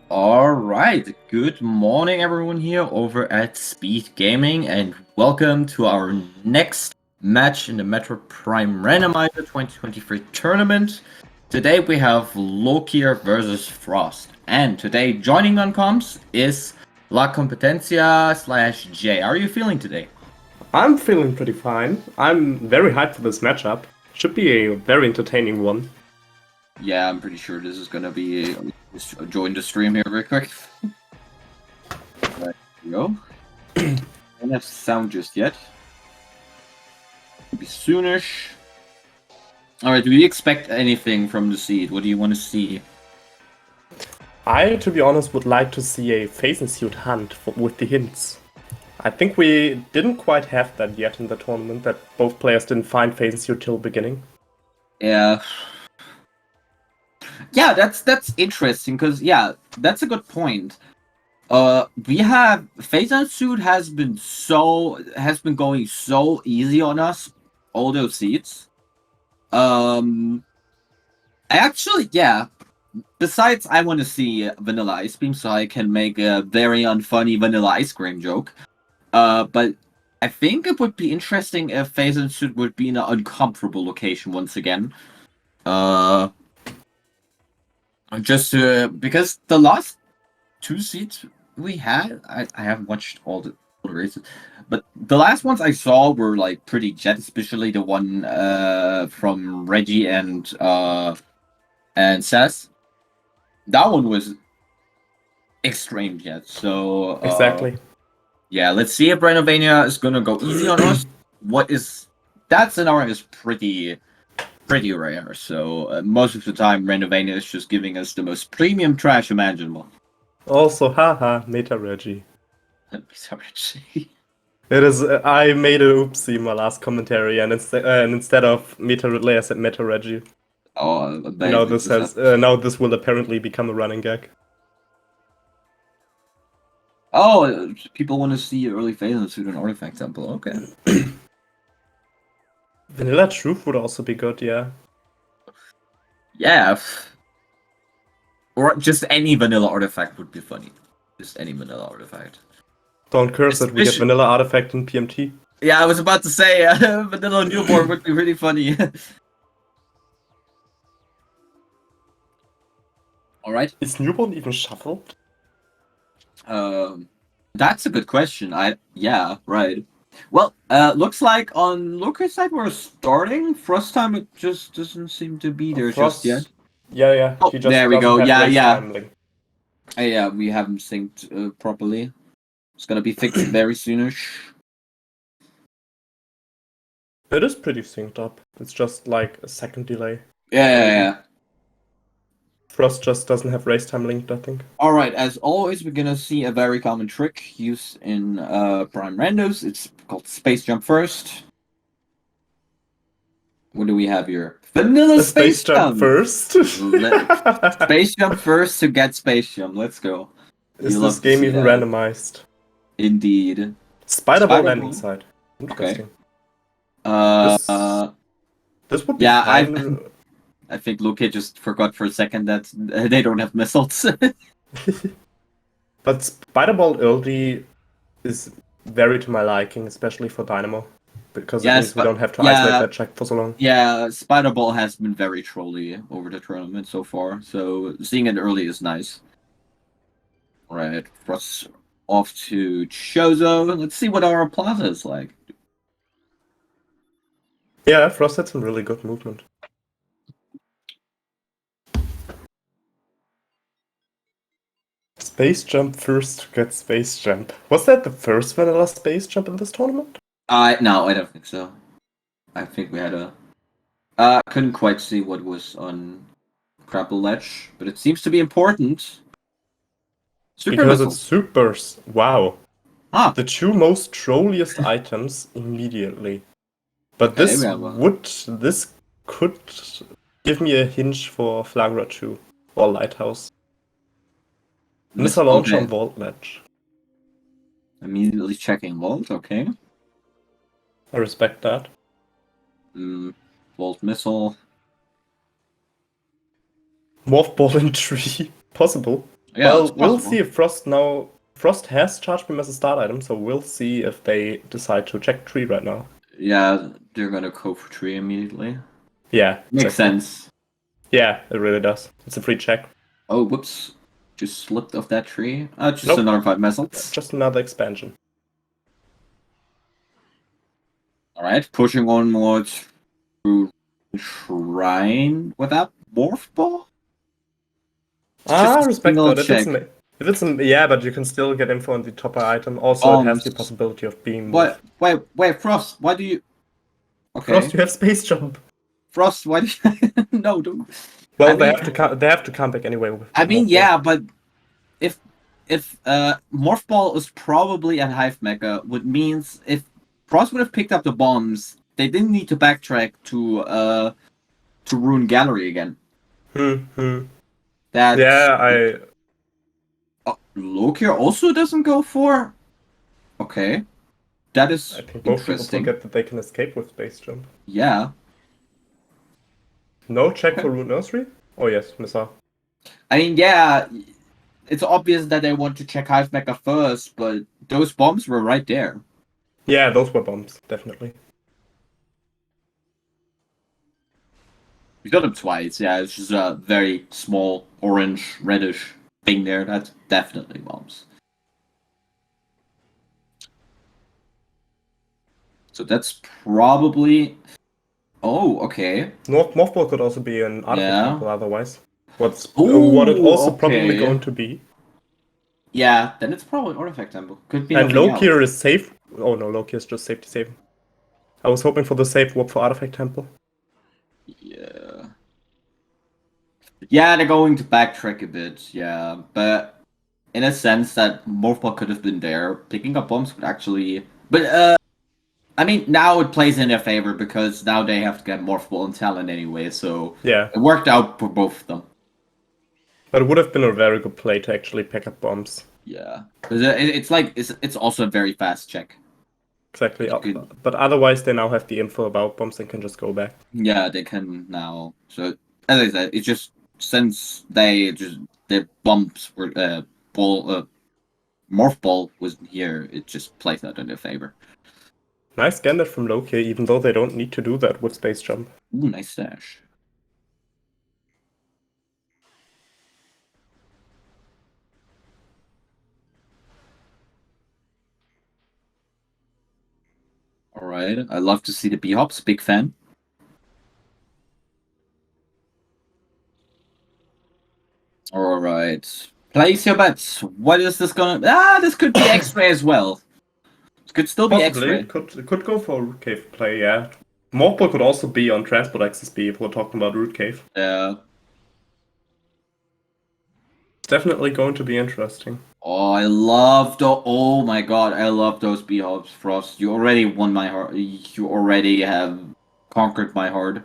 All right, good morning, everyone here over at SpeedGaming, and welcome to our next match in the Metroid Prime Randomizer 2023 tournament. Today we have Lokir versus Frost, and today joining on comms is La Competencia slash J. How are you feeling today? I'm feeling pretty fine. I'm very hyped for this matchup. Should be a very entertaining one. Yeah, I'm pretty sure this is gonna be. Just join the stream here real quick. Right, here we go. Don't have sound just yet. Be soonish. Alright, do we expect anything from the seed? What do you want to see? I, to be honest, would like to see a phase suit hunt with the hints. I think we didn't quite have that yet in the tournament, that both players didn't find phase suit till beginning. Yeah. Yeah, that's interesting, because, yeah, that's a good point. We have... Phase Suit has been going so easy on us, all those seeds. Actually, yeah. Besides, I want to see Vanilla Ice Beam so I can make a very unfunny Vanilla Ice Cream joke. But I think it would be interesting if Phase Suit would be in an uncomfortable location once again. Just because the last two seats we had, I haven't watched all the races, but the last ones I saw were like pretty jet, especially the one from Reggie and Seth. That one was extreme jet. So Exactly. yeah, let's see if Renovania is gonna go easy on us. That scenario is pretty rare. So most of the time, Renovania is just giving us the most premium trash imaginable. Also, haha, Meta Reggie. Sorry. It is. I made a oopsie in my last commentary, and instead of Meta Relay, I said Meta Reggie. Oh, Now this will apparently become a running gag. Oh, people want to see early phases to an artifact temple. Okay. Vanilla Truth would also be good, yeah. Yeah. Or just any vanilla artifact would be funny. Just any vanilla artifact. Don't curse it, we get Vanilla Artifact in PMT. Yeah, I was about to say, vanilla newborn would be really funny. Alright. Is newborn even shuffled? That's a good question. Yeah, right. Well, looks like on Lokir's side we're starting. Frost time it just doesn't seem to be there Frost, just yet. Yeah. Oh, He just there we go. have Yeah. Timing. Yeah, we haven't synced properly. It's gonna be fixed very soonish. It is pretty synced up. It's just like a second delay. Yeah. Frost just doesn't have race time linked, I think. Alright, as always, we're gonna see a very common trick used in Prime Randos. It's called Space Jump First. What do we have here? Vanilla Space Jump first. Space Jump first to get Space Jump. Let's go. Is this game even randomized? Indeed. Spider-Ball landing side. Interesting. Okay. This would be fine. I think Lokir just forgot for a second that they don't have missiles. But Spider-Ball early is very to my liking, especially for Dynamo. Because it means we don't have to isolate that check for so long. Yeah, Spider-Ball has been very trolly over the tournament so far, so seeing it early is nice. Alright, Frost off to Chozo. Let's see what our plaza is like. Yeah, Frost had some really good movement. Space Jump first to get Space Jump. Was that the first vanilla Space Jump in this tournament? No, I don't think so. I think we had I couldn't quite see what was on Crapple Ledge, but it seems to be important. Because it's supers. Wow. Ah. The two most trolliest items immediately. But this could give me a hinge for Flagra 2 or Lighthouse. Missile launch on Vault Ledge. Immediately checking Vault, okay. I respect that. Vault Missile. Morph Ball in tree. Possible. Yeah, Well, it's we'll possible. see if Frost now. Frost has charged him as a start item, so we'll see if they decide to check tree right now. Yeah, they're gonna go for tree immediately. Yeah, Makes exactly. sense. Yeah, it really does. It's a free check. Oh, whoops. Just slipped off that tree. Just Nope. another 5 missiles. Just another expansion. Alright, pushing onwards through Shrine without Morph Ball? It's just a Respect single that. check. If it's an, yeah, but you can still get info on the topper item. Also, it has the Bombs. possibility of being What? moved. Wait, Frost, why do you... Frost, Okay. you have space jump. Frost, why do you... No, don't... I Well, mean, they have to come back anyway with I mean, Morph Ball. yeah, but if Morph Ball is probably at Hive Mecha, which means if Frost would have picked up the bombs, they didn't need to backtrack to Rune Gallery again. That Yeah, Lokir also doesn't go for. Okay, that is I think most people interesting. forget that they can escape with space jump. Yeah. No check Okay. for Root Nursery? Oh yes, Missa. I mean, yeah, it's obvious that they want to check Hive Mecha first, but those bombs were right there. Yeah, those were bombs, definitely. We got them twice. Yeah, it's just a very small orange, reddish thing there. That's definitely bombs. So that's probably. Oh, okay. Morph Ball could also be an artifact Yeah. temple otherwise. What it Oh, also probably okay. going to be. Yeah, then it's probably an artifact temple. Could be And nothing else. Lokir is safe. Oh no, Lokir is just safety save. I was hoping for the safe warp for artifact temple. Yeah. Yeah, they're going to backtrack a bit, yeah. But in a sense that Morphball could have been there. Picking up bombs would actually... But, I mean, now it plays in their favor because now they have to get Morphball and Talon anyway, so... Yeah. It worked out for both of them. But it would have been a very good play to actually pick up bombs. Yeah. It's also a very fast check. Exactly. But otherwise, they now have the info about bombs and can just go back. Yeah, they can now. So, as I said, it's just... Since their bombs were... Morph Ball wasn't here, it just plays out in their favor. Nice Gambit from Lokir, even though they don't need to do that with space jump. Ooh, nice stash. Alright, I love to see the B-Hops, big fan. Alright. Place your bets. What is this gonna... this could be X-Ray as well. This could still be Possibly, X-Ray. it could go for a Root Cave play, yeah. Morph Ball could also be on Transport XSB if we're talking about Root Cave. Yeah. It's definitely going to be interesting. Oh, I love the... Oh my god, I love those B-Hops, Frost. You already won my heart. You already have conquered my heart.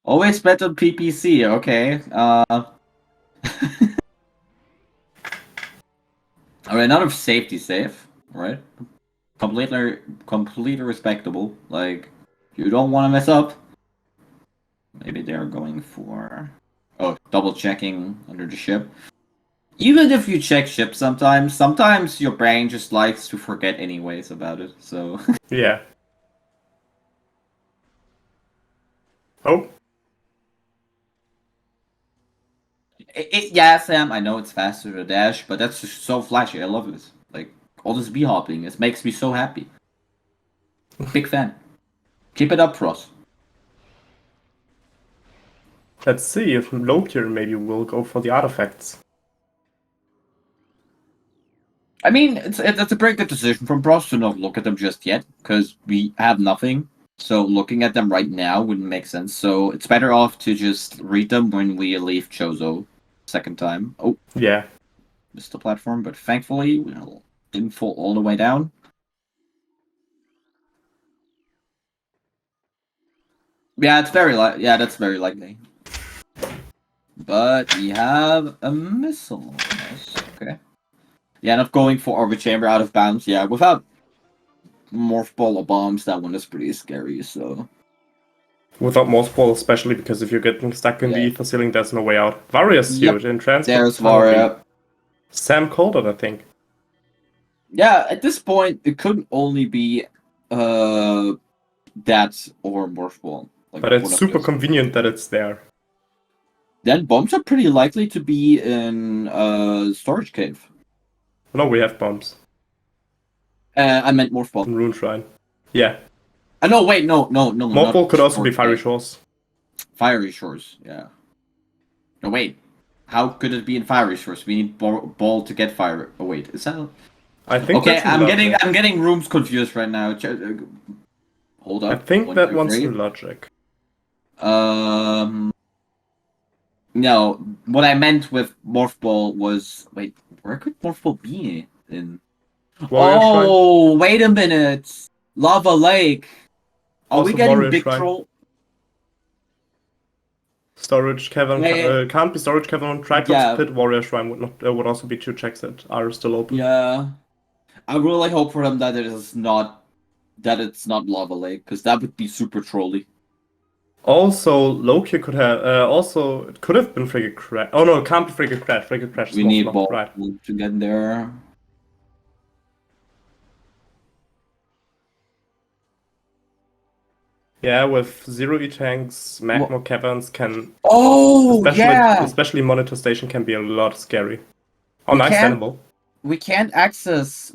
Always bet on PPC, okay. Alright, another safety save, right? Completely respectable. Like, you don't want to mess up. Maybe they're going for... Oh, double checking under the ship. Even if you check ship sometimes your brain just likes to forget anyways about it, so... Yeah. Oh. Yeah, Sam, I know it's faster to dash, but that's just so flashy. I love this. Like, all this B-hopping, it makes me so happy. Big fan. Keep it up, Frost. Let's see if Lokir maybe will go for the artifacts. I mean, it's a very good decision from Frost to not look at them just yet, because we have nothing. So looking at them right now wouldn't make sense. So it's better off to just read them when we leave Chozo second time. Oh, yeah. Missed the platform, but thankfully we didn't fall all the way down. Yeah, it's that's very likely. But we have a missile. Nice. Okay. Yeah, not going for orbit chamber out of bounds. Yeah, without morph ball or bombs, that one is pretty scary. So Without Morse Ball, especially because if you're getting stuck in the ether ceiling, there's no way out. Varia suit in transport. There's Varia. Sam Colden, I think. Yeah, at this point, it could only be that or morph ball. Like, but it's super convenient that it's there. Then bombs are pretty likely to be in storage cave. No, we have bombs. I meant morph ball. In Rune Shrine. Yeah. No, wait, no. Morph ball could also be Fiery Shores. Fiery Shores, yeah. No, wait. How could it be in Fiery Shores? We need ball to get fire. Oh, wait, is that? I think. Okay, I'm getting rooms confused right now. Hold up. I think that one's in logic. No, what I meant with morph ball was where could morph ball be in? Warrior wait a minute! Lava Lake. Are we getting Warrior big Shrine. troll? Storage cavern can't be storage cavern. Triclops Pit, Warrior Shrine would also be 2 checks that are still open. Yeah, I really hope for them that it's not Lava Lake, because that would be super trolly. Also, Lokir could have it could have been Frigate Crash. Oh no, it can't be Frigate Crash. Frigate Crash is We need ball right. to get there. Yeah, with 0 E-tanks, magma caverns can... Especially Monitor Station can be a lot scary. Oh, nice animal. We can't access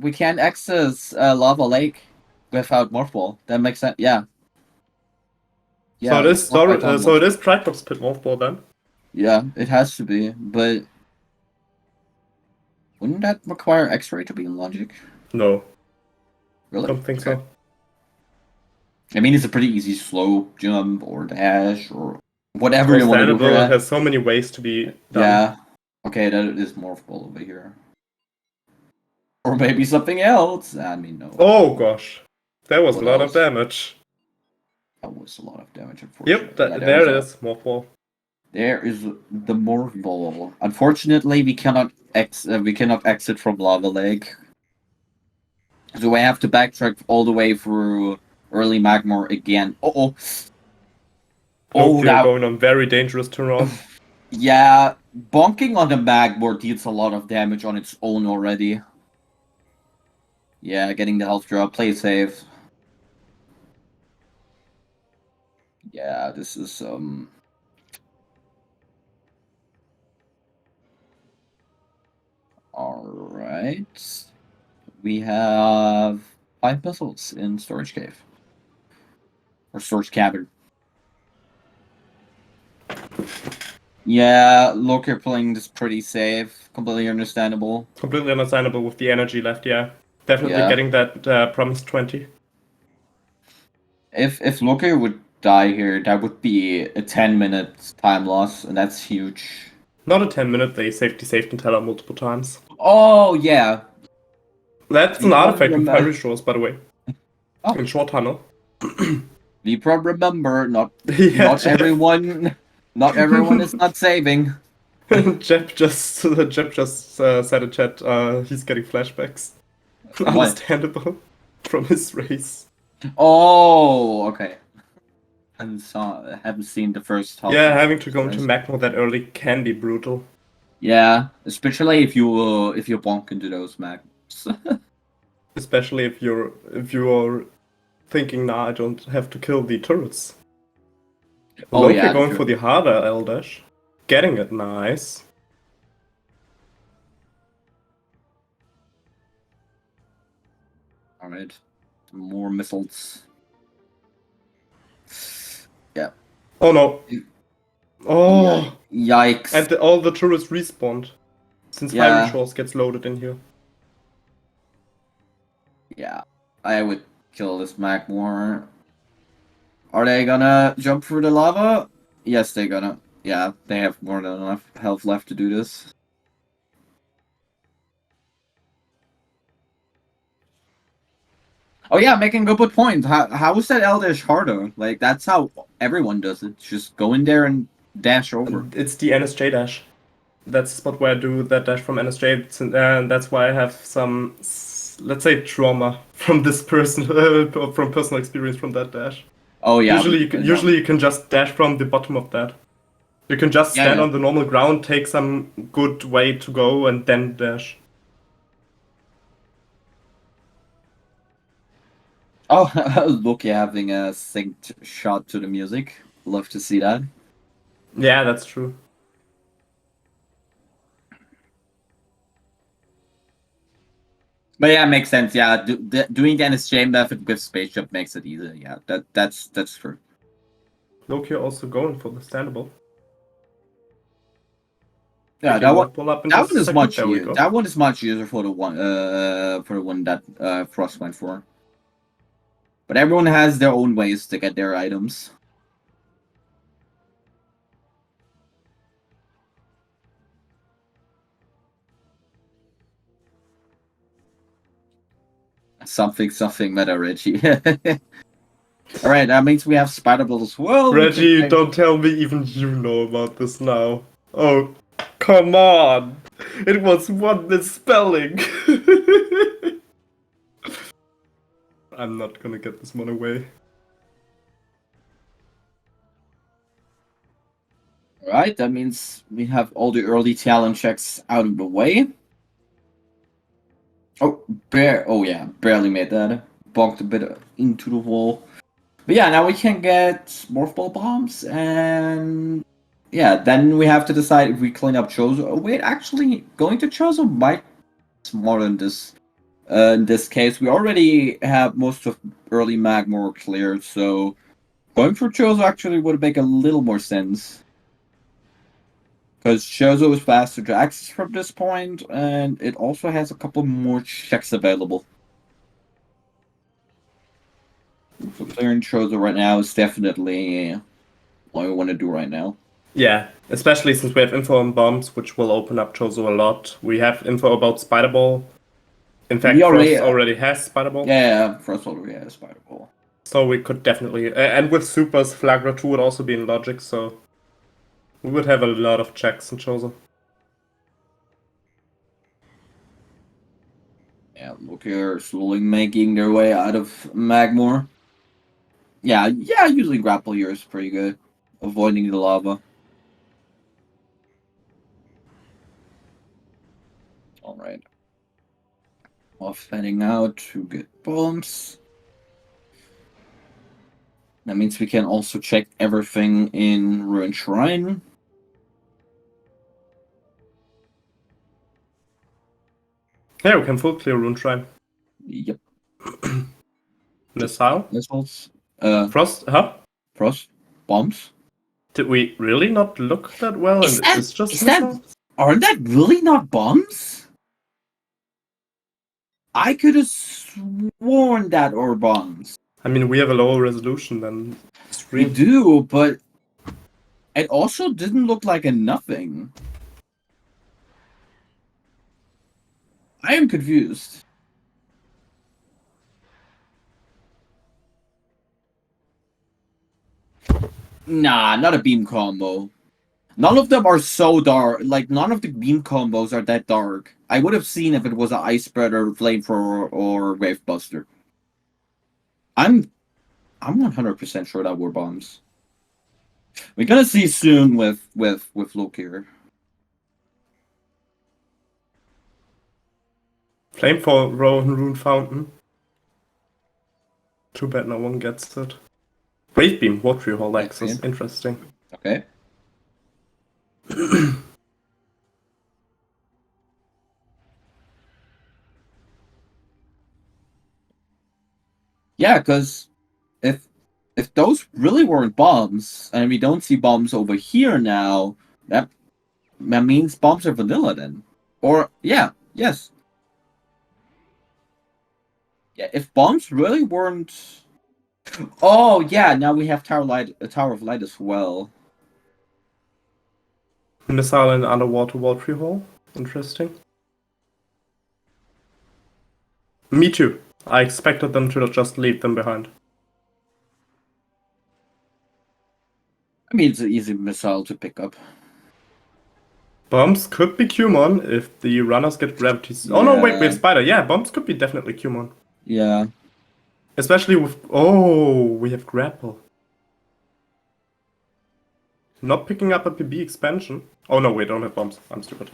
Lava Lake without Morph Ball. That makes sense, yeah. So it is Triclops Pit Morph Ball then? Yeah, it has to be, but... Wouldn't that require X-Ray to be in logic? No. Really? Don't think so. I mean, it's a pretty easy slow jump or dash or whatever you want to do for that. It has so many ways to be done. Yeah. Okay, that is Morph Ball over here. Or maybe something else. I mean, no. Oh gosh. That was a lot of damage. That was a lot of damage, unfortunately. Yep, there it is, Morph Ball. There is the Morph Ball. Unfortunately, we cannot exit from Lava Lake. So I have to backtrack all the way through early Magmor again. You're going on very dangerous terrain. Yeah, bonking on the Magmor deals a lot of damage on its own already. Yeah, getting the health drop, play safe. Yeah, this is Alright. We have 5 missiles in storage cave. Or storage cavern. Yeah, Lokir playing this pretty safe. Completely understandable. Completely understandable with the energy left, yeah. Definitely getting that promised 20. If Lokir would die here, that would be a 10-minute time loss, and that's huge. Not a 10-minute, they saved Intella multiple times. Oh, yeah. That's an artifact in Fiery Shores, by the way. Oh. In Short Tunnel. Vipra, remember, not everyone is not saving. Jeb just said in chat, he's getting flashbacks. Understandable. From his race. Oh, okay. Haven't seen the first half. Yeah, having to go into Magma that early can be brutal. Yeah, especially if you bonk into those Magmas. Especially if you're thinking, nah, I don't have to kill the turrets. Oh yeah, going for the harder L-dash. Getting it, nice. Alright. More missiles. Yeah. Oh no. Oh. Yikes. And all the turrets respawned. Since Fiery Shores gets loaded in here. Yeah. I would kill this Magmor. Are they gonna jump through the lava? Yes, they're gonna. Yeah, they have more than enough health left to do this. Oh yeah, making a good point. How is that Eldish harder? Like, that's how everyone does it. Just go in there and dash over. It's the NSJ dash. That's the spot where I do that dash from NSJ, and that's why I have some, let's say, trauma from this person, from personal experience from that dash. Oh yeah. Usually you can just dash from the bottom of that. You can just stand on the normal ground, take some good way to go, and then dash. Oh, look, you're having a synced shot to the music. Love to see that. Yeah, that's true. But yeah, it makes sense. Yeah, doing the NSJ method with spaceship makes it easier. Yeah, that's true. Lokir also going for the standable. Yeah, Okay, that one is much easier. That one is much easier for the one that Frost went for. But everyone has their own ways to get their items. Something meta Reggie. Alright, that means we have Spider-Ball as well. Reggie, don't tell me even you know about this now. Oh, come on! It was one misspelling! I'm not gonna get this one away. Alright, that means we have all the early talent checks out of the way. Oh, barely made that. Bonked a bit into the wall. But yeah, now we can get morph ball bombs, and yeah, then we have to decide if we clean up Chozo. Oh, wait, actually, going to Chozo might be smarter in this. In this case, we already have most of early Magmor cleared, so going for Chozo actually would make a little more sense. Because Chozo is faster to access from this point, and it also has a couple more checks available. So clearing Chozo right now is definitely what we want to do right now. Yeah, especially since we have info on bombs, which will open up Chozo a lot. We have info about Spider-Ball. In fact, Frost already has Spider-Ball. Yeah, Frost already has Spider-Ball. So we could definitely... and with Supers, Flagra 2 would also be in Logic, so... we would have a lot of checks in Chozo. Yeah, Lokir slowly making their way out of Magmor. Yeah, usually grapple here is pretty good. Avoiding the lava. Alright. Off heading out to get bombs. That means we can also check everything in Ruined Shrine. Yeah, we can full clear Ruined Shrine. Yep. Missile? Missiles. Frost? Huh? Frost? Bombs? Did we really not look that well? It's just missiles? Aren't that really not bombs? I could have sworn that are bombs. I mean, we have a lower resolution than stream. We do, but it also didn't look like a nothing. I am confused. Nah, not a beam combo. None of them are so dark. Like, none of the beam combos are that dark. I would have seen if it was an Ice Spreader, Flamethrower, or Wave Buster. I'm 100% sure that were bombs. We're gonna see soon with Lokir. Flamethrower and Rune Fountain. Too bad no one gets it. Wave Beam, Watery Hall access. Interesting. Okay. Yeah, because if those really weren't bombs, and we don't see bombs over here now, that means bombs are vanilla then. Or yes. Yeah, if bombs really weren't. Oh yeah, now we have Tower of Light as well. Missile and underwater Watery Hall. Interesting. Me too. I expected them to just leave them behind. I mean, it's an easy missile to pick up. Bombs could be Qmon if the runners get gravity. Oh no, wait, we have Spider. Yeah, bombs could be definitely Qmon. Yeah. Especially with... Oh, we have grapple. Not picking up a PB expansion. Oh no, we don't have bombs. I'm stupid.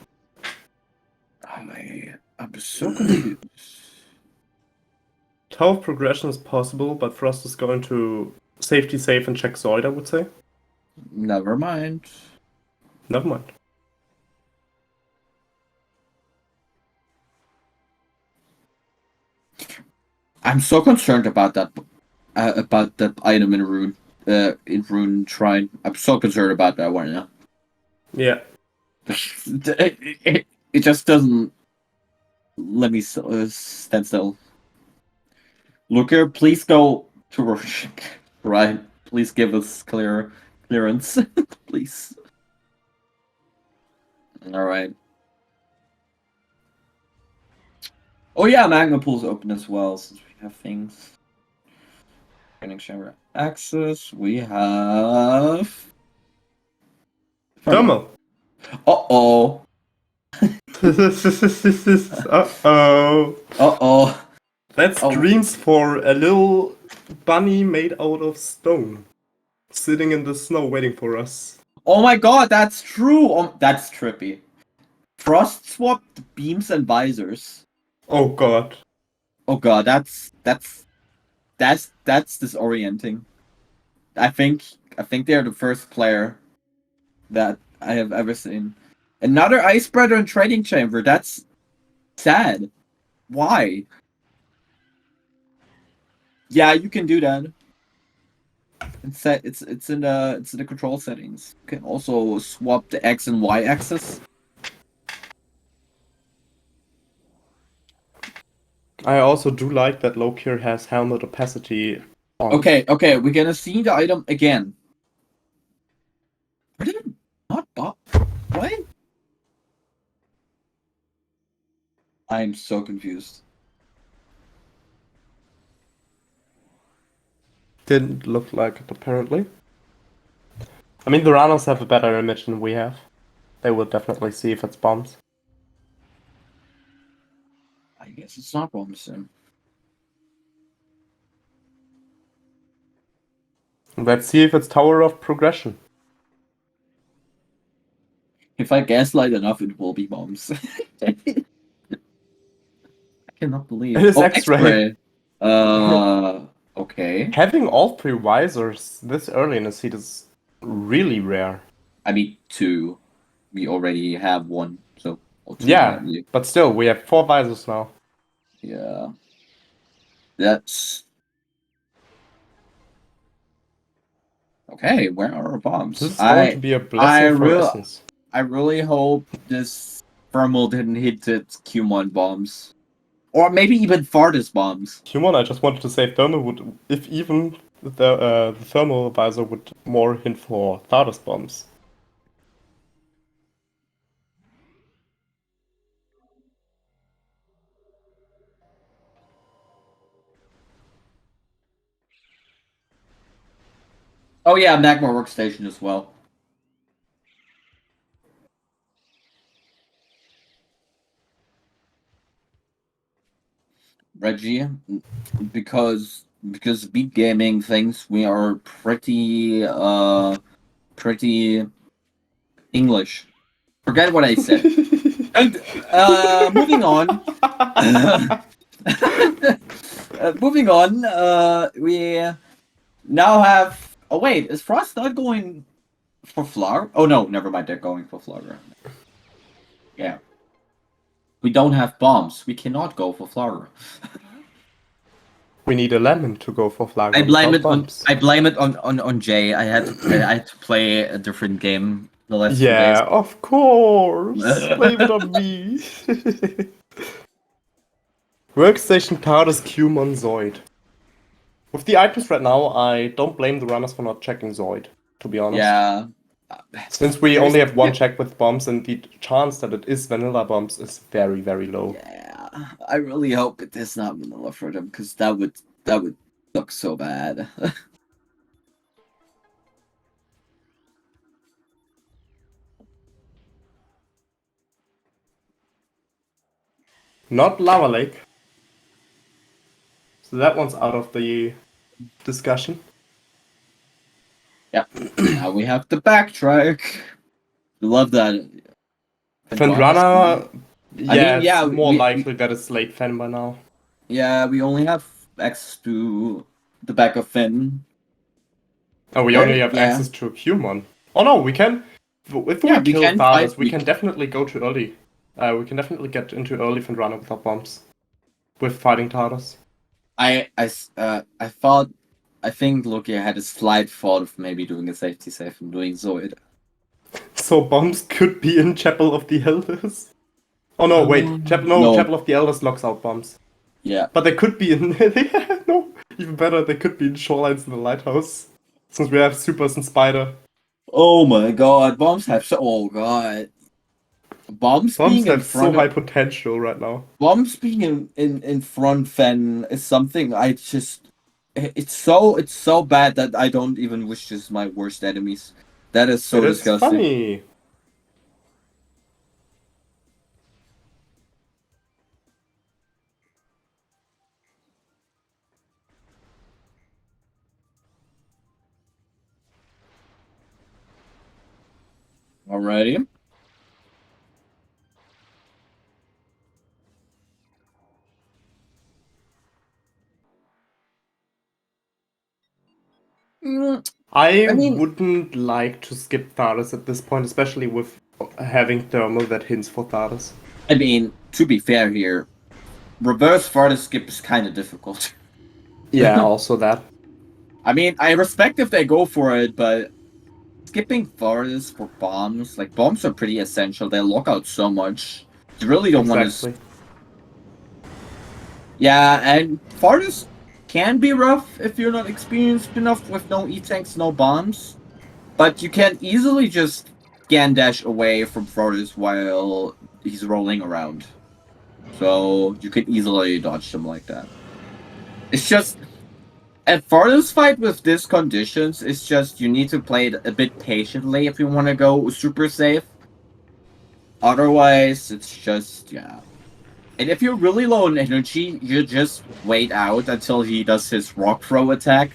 I'm so confused. Tower progression is possible, but Frost is going to safety save and check Zoid, I would say. Never mind. Never mind. I'm so concerned about that item in Rune Shrine. I'm so concerned about that one now. Yeah. It just doesn't let me stand still. Lokir, please go to Rorschach. Right? Please give us clearance. Please. Alright. Oh yeah, Magma Pool's open as well, since we have things. Training chamber access. We have... Thermal. Uh-oh. Uh-oh. Uh-oh. That's dreams for a little bunny made out of stone. Sitting in the snow waiting for us. Oh my god, that's true! That's trippy. Frost swapped beams and visors. Oh god. Oh god, that's disorienting. I think they're the first player that I have ever seen. Another ice spreader and trading chamber. That's sad. Why? Yeah, you can do that. It's in the control settings. You can also swap the X and Y axis. I also do like that Lokir has helmet opacity on. Okay, we're gonna see the item again. Where did it not pop? What? I'm so confused. Didn't look like it, apparently. I mean, the runners have a better image than we have. They will definitely see if it's bombs. I guess it's not bombs then. Let's see if it's Tower of Progression. If I gaslight enough, it will be bombs. I cannot believe It is X-ray. Okay. Having all three visors this early in the seed is really rare. I mean, two. We already have one, so... Yeah, but still, we have 4 visors now. Yeah. That's... Okay, where are our bombs? This is going to be a blessing for Essence. I really hope this thermal didn't hit its Q1 bombs. Or maybe even farthest bombs. Q1, I just wanted to say thermal would, if even the thermal visor would more hint for farthest bombs. Oh yeah, Magma Workstation as well. Reggie, because SpeedGaming thinks we are pretty English. Forget what I said. And moving on. Moving on, we now have... Oh wait, is Frost not going for Flower? Oh no, never mind, they're going for Flower. Yeah. We don't have bombs. We cannot go for Flower. We need a lemon to go for flag. I blame it on Jay. I had to play a different game the last 2 days. Yeah, of course. Blame it on me. Workstation card is Qmon Zoid. With the items right now, I don't blame the runners for not checking Zoid, to be honest. Yeah. Since we only have one check with bombs, and the chance that it is vanilla bombs is very, very low. Yeah, I really hope it is not vanilla for them, because that would look so bad. Not Lava Lake. So that one's out of the discussion. Yeah. Now we have to backtrack. Love that. Fendrana, yeah, yeah, it's more likely that it's late Fen by now. Yeah, we only have access to the back of Fen. Oh, we only have access to Humon. Oh no, we can. If we kill Thardas, we can definitely go to early. We can definitely get into early Fendrana with our bombs. With fighting Thardas. I think Lokir had a slight thought of maybe doing a safety save and doing Zoid. So bombs could be in Chapel of the Elders. Oh no, wait. Chapel of the Elders locks out bombs. Yeah. But they could be in... no, even better, they could be in Shorelines in the Lighthouse. Since we have Supers and Spider. Oh my god, bombs have so... Oh god. Bombs being in front so high potential right now. Bombs being in front Fen is something I just... It's so bad that I don't even wish this my worst enemies. That is so disgusting. Funny. Alrighty. I wouldn't like to skip Thardas at this point, especially with having thermal that hints for Thardas. I mean, to be fair here, reverse Thardas skip is kind of difficult. Yeah, also that. I mean, I respect if they go for it, but skipping Thardas for bombs, like bombs are pretty essential. They lock out so much. You really don't want to. Yeah, and Thardas can be rough if you're not experienced enough with no E-tanks, no bombs. But you can easily just scan dash away from Thardas while he's rolling around. So you can easily dodge him like that. It's just... At Thardas fight with these conditions, it's just you need to play it a bit patiently if you want to go super safe. Otherwise, it's just, yeah. And if you're really low on energy, you just wait out until he does his rock throw attack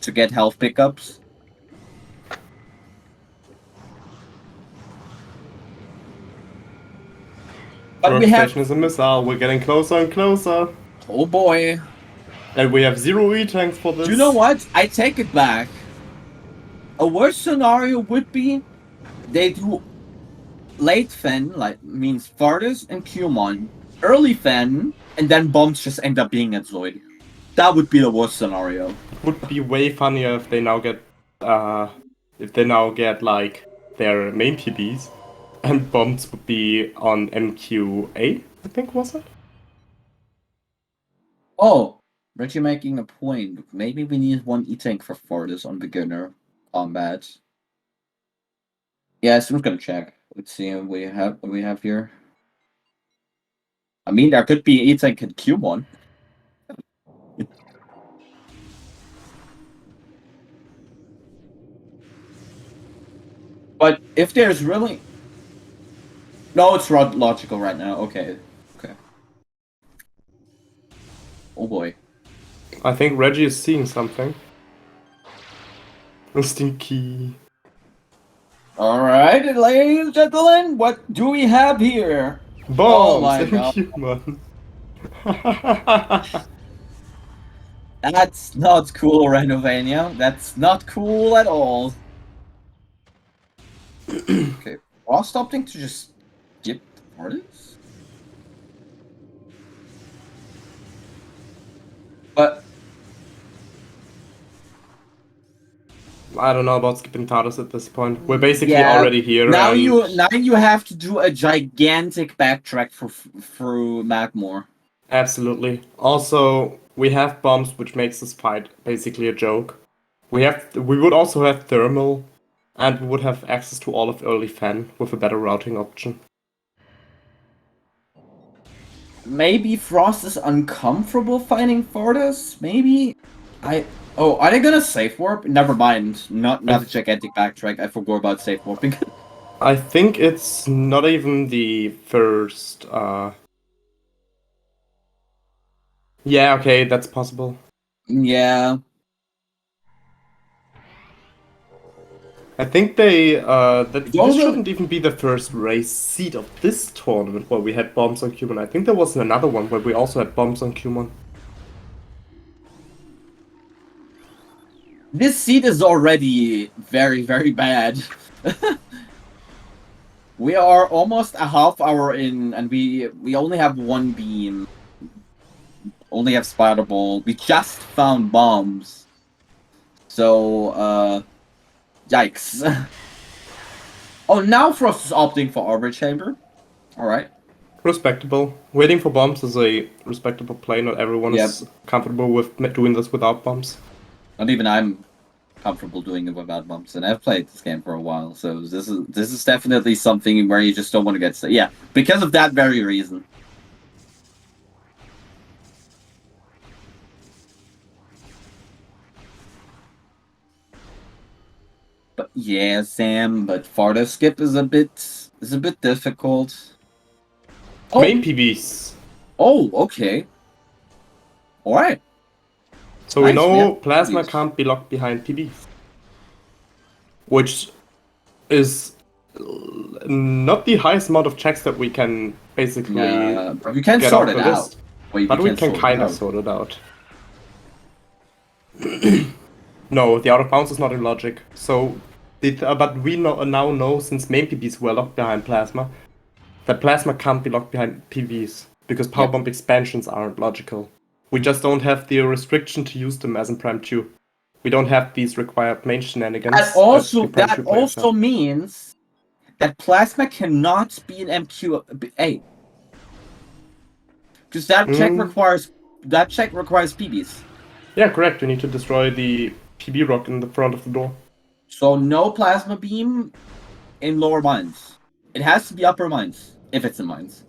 to get health pickups. But we have... is a missile. We're getting closer and closer. Oh boy. And we have 0 E-tanks for this. Do you know what? I take it back. A worse scenario would be they do late Fen, like means Thardas and Qmon, early Fen, and then bombs just end up being at Zoid. That would be the worst scenario. It would be way funnier if they now get like their main PBs, and bombs would be on MQ8, I think, was it? Oh, Reggie making a point. Maybe we need one E-tank for Thardas on beginner combat. Yeah, so I'm gonna check. Let's see what we have here. I mean, there could be E-tank in Q1. But if there's really... No, it's logical right now. Okay. Okay. Oh boy. I think Reggie is seeing something. Stinky. Alright, ladies and gentlemen, what do we have here? Bombs! Oh my god. Human. That's not cool, Renovania. That's not cool at all. Okay, Frost opting to just skip the Thardas? But... I don't know about skipping Thardas at this point. We're basically already here. Now you have to do a gigantic backtrack through Magmore. Absolutely. Also, we have bombs, which makes this fight basically a joke. We would also have thermal, and we would have access to all of early Fen with a better routing option. Maybe Frost is uncomfortable fighting Thardas? Maybe? Oh, are they gonna safe warp? Never mind. Not a gigantic backtrack. I forgot about safe warping. I think it's not even the first Yeah, okay, that's possible. Yeah. I think this Also, shouldn't even be the first race seed of this tournament where we had bombs on Q1. I think there was another one where we also had bombs on Q1. this seed is already very, very bad. We are almost a half hour in, and we only have one beam. Only have spider ball. We just found bombs. So, yikes. Oh, now Frost is opting for Arbor Chamber. Alright. Respectable. Waiting for bombs is a respectable play. Not everyone Yep. is comfortable with doing this without bombs. Not even I'm comfortable doing it without bumps, and I've played this game for a while, so this is definitely something where you just don't want to get stuck. Yeah, because of that very reason. But yeah, Sam, but farther skip is a bit difficult. Oh, Main PBs. oh, okay. All right. So Nice, we know yeah. Plasma PBs. can't be locked behind PBs. Which is not the highest amount of checks that we can basically But we can get sort off it the out. list. Wait, But we can sort it kind of out. sort it out. No, the out of bounds is not in logic. So, but we now know, since main PBs were locked behind Plasma, that Plasma can't be locked behind PVs because power Yep. bomb expansions aren't logical. We just don't have the restriction to use them as in Prime 2. We don't have these required main shenanigans. That also means that Plasma cannot be an MQA. Because that check requires PBs. Yeah, correct. We need to destroy the PB rock in the front of the door. So no plasma beam in lower mines. It has to be upper mines, if it's in mines.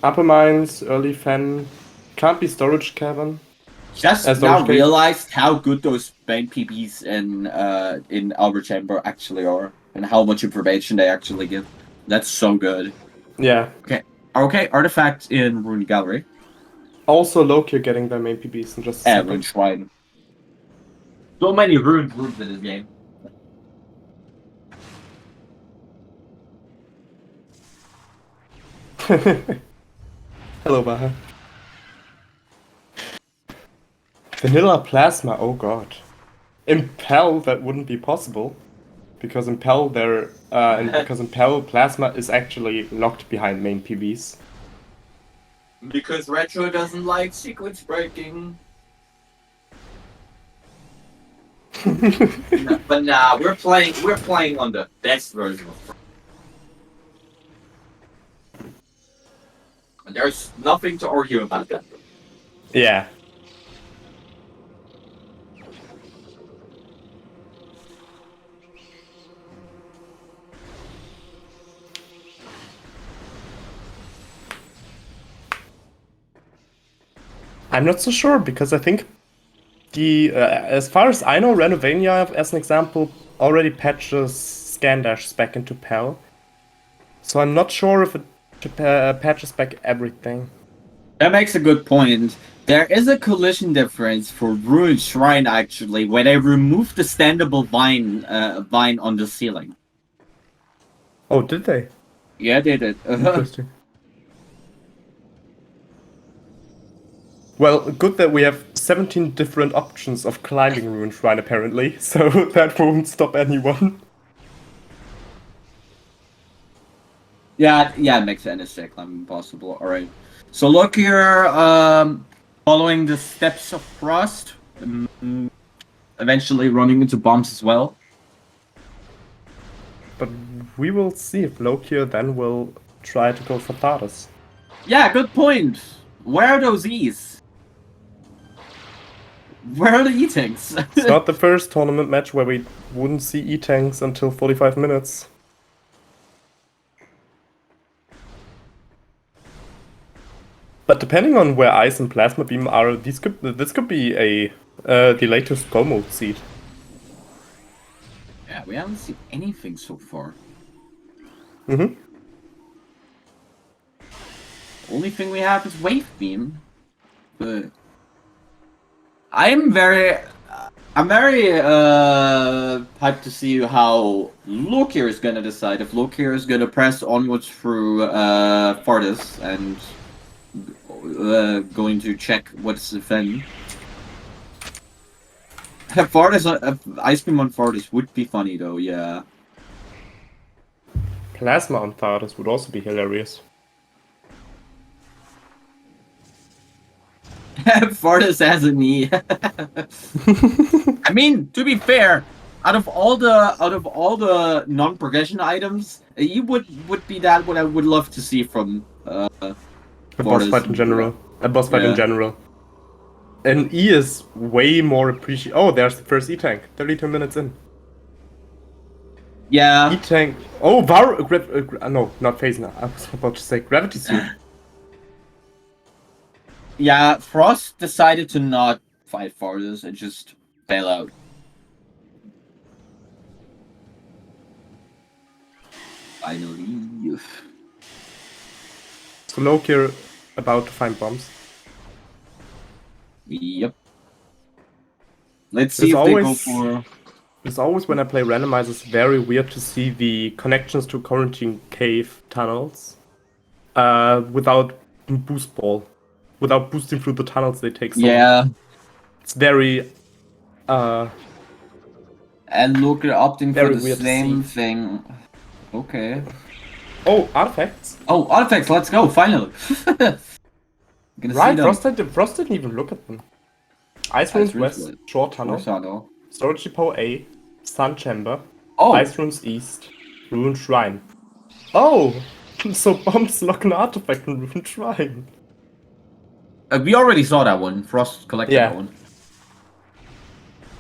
Upper mines, early fan, can't be storage cavern. Just now realized how good those main PBs in Albert Chamber actually are, and how much information they actually give. That's so good. Yeah. Okay, artifact in Rune Gallery. Also Lokir getting their main PBs in just a second. Rune Shrine. So many runes in this game. Hello, Baha. Vanilla Plasma, oh god. Impel, that wouldn't be possible. Because Impel Plasma is actually locked behind main PBs. Because Retro doesn't like sequence breaking. No, but nah, we're playing on the best version of Frost. And there's nothing to argue about that. Yeah. I'm not so sure because I think as far as I know, Renovania, as an example, already patches scan dashes back into PAL. So I'm not sure if it patches back everything. That makes a good point. There is a collision difference for Ruined Shrine actually, where they remove the standable vine on the ceiling. Oh, did they? Yeah, they did. Interesting. Well, good that we have 17 different options of climbing Ruined Shrine apparently, so that won't stop anyone. Yeah, it makes NSJ climbing possible. Alright. So look here, following the steps of Frost, eventually running into bombs as well. But we will see if Lokir then will try to go for Thardus. Yeah, good point. Where are those E's? Where are the E-tanks? It's not the first tournament match where we wouldn't see E-tanks until 45 minutes. But depending on where Ice and Plasma Beam are, this could be a the latest Go mode seed. Yeah, we haven't seen anything so far. Mm-hmm. Only thing we have is Wave Beam. But I'm very hyped to see how Lokir is gonna decide. If Lokir is gonna press onwards through Fardis and going to check what's the Fen. Fardis, ice cream on Fardis would be funny though, yeah. Plasma on Thardas would also be hilarious. Fardis has a knee. I mean, to be fair, out of all the non-progression items, he would be that what I would love to see from A boss fight in general. A boss fight in general. An E is way more appreciated. Oh, there's the first E-Tank. 32 minutes in. Yeah. E-Tank. Oh, no, not phase now. I was about to say Gravity Suit. Yeah, Frost decided to not fight Fardis and just bail out. Finally. So Lokir about to find bombs. Yep. Let's see if they go for... It's always when I play Randomizers very weird to see the connections to quarantine cave tunnels without boost ball. Without boosting through the tunnels they take so long. It's very... and Lokir opting for the same thing. Okay. Oh, artifacts. Oh, artifacts, let's go, finally. Right, Frost didn't even look at them. Ice Runes West, Short Tunnel, Storage Depot A, Sun Chamber, Ice Runes East, Ruined Shrine. Oh! So bombs lock an artifact in Ruined Shrine. We already saw that one. Frost collected that one.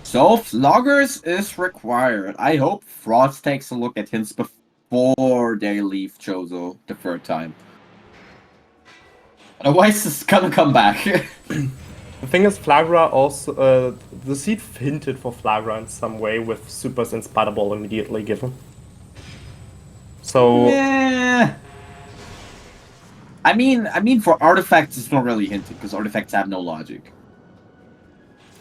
So, Floggers is required. I hope Frost takes a look at hints before they leave Chozo the third time. Otherwise, it's gonna come back. The thing is, Flagra also... the seed hinted for Flagra in some way with Super's Inspire Ball immediately given. So... Yeah. I mean, for artifacts, it's not really hinted, because artifacts have no logic.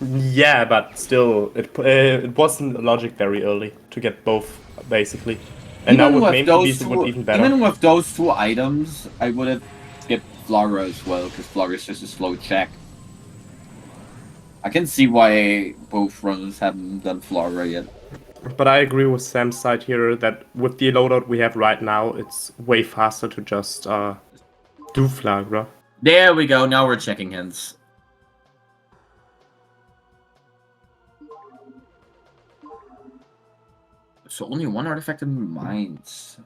Yeah, but still, it wasn't logic very early to get both, basically. And Even now with main PBs, it would even better. Even with those two items, I would have skipped Flagra as well, because Flagra is just a slow check. I can see why both runners haven't done Flagra yet. But I agree with Sam's side here that with the loadout we have right now, it's way faster to just do Flagra. There we go, now we're checking hints. So only one artifact in mines.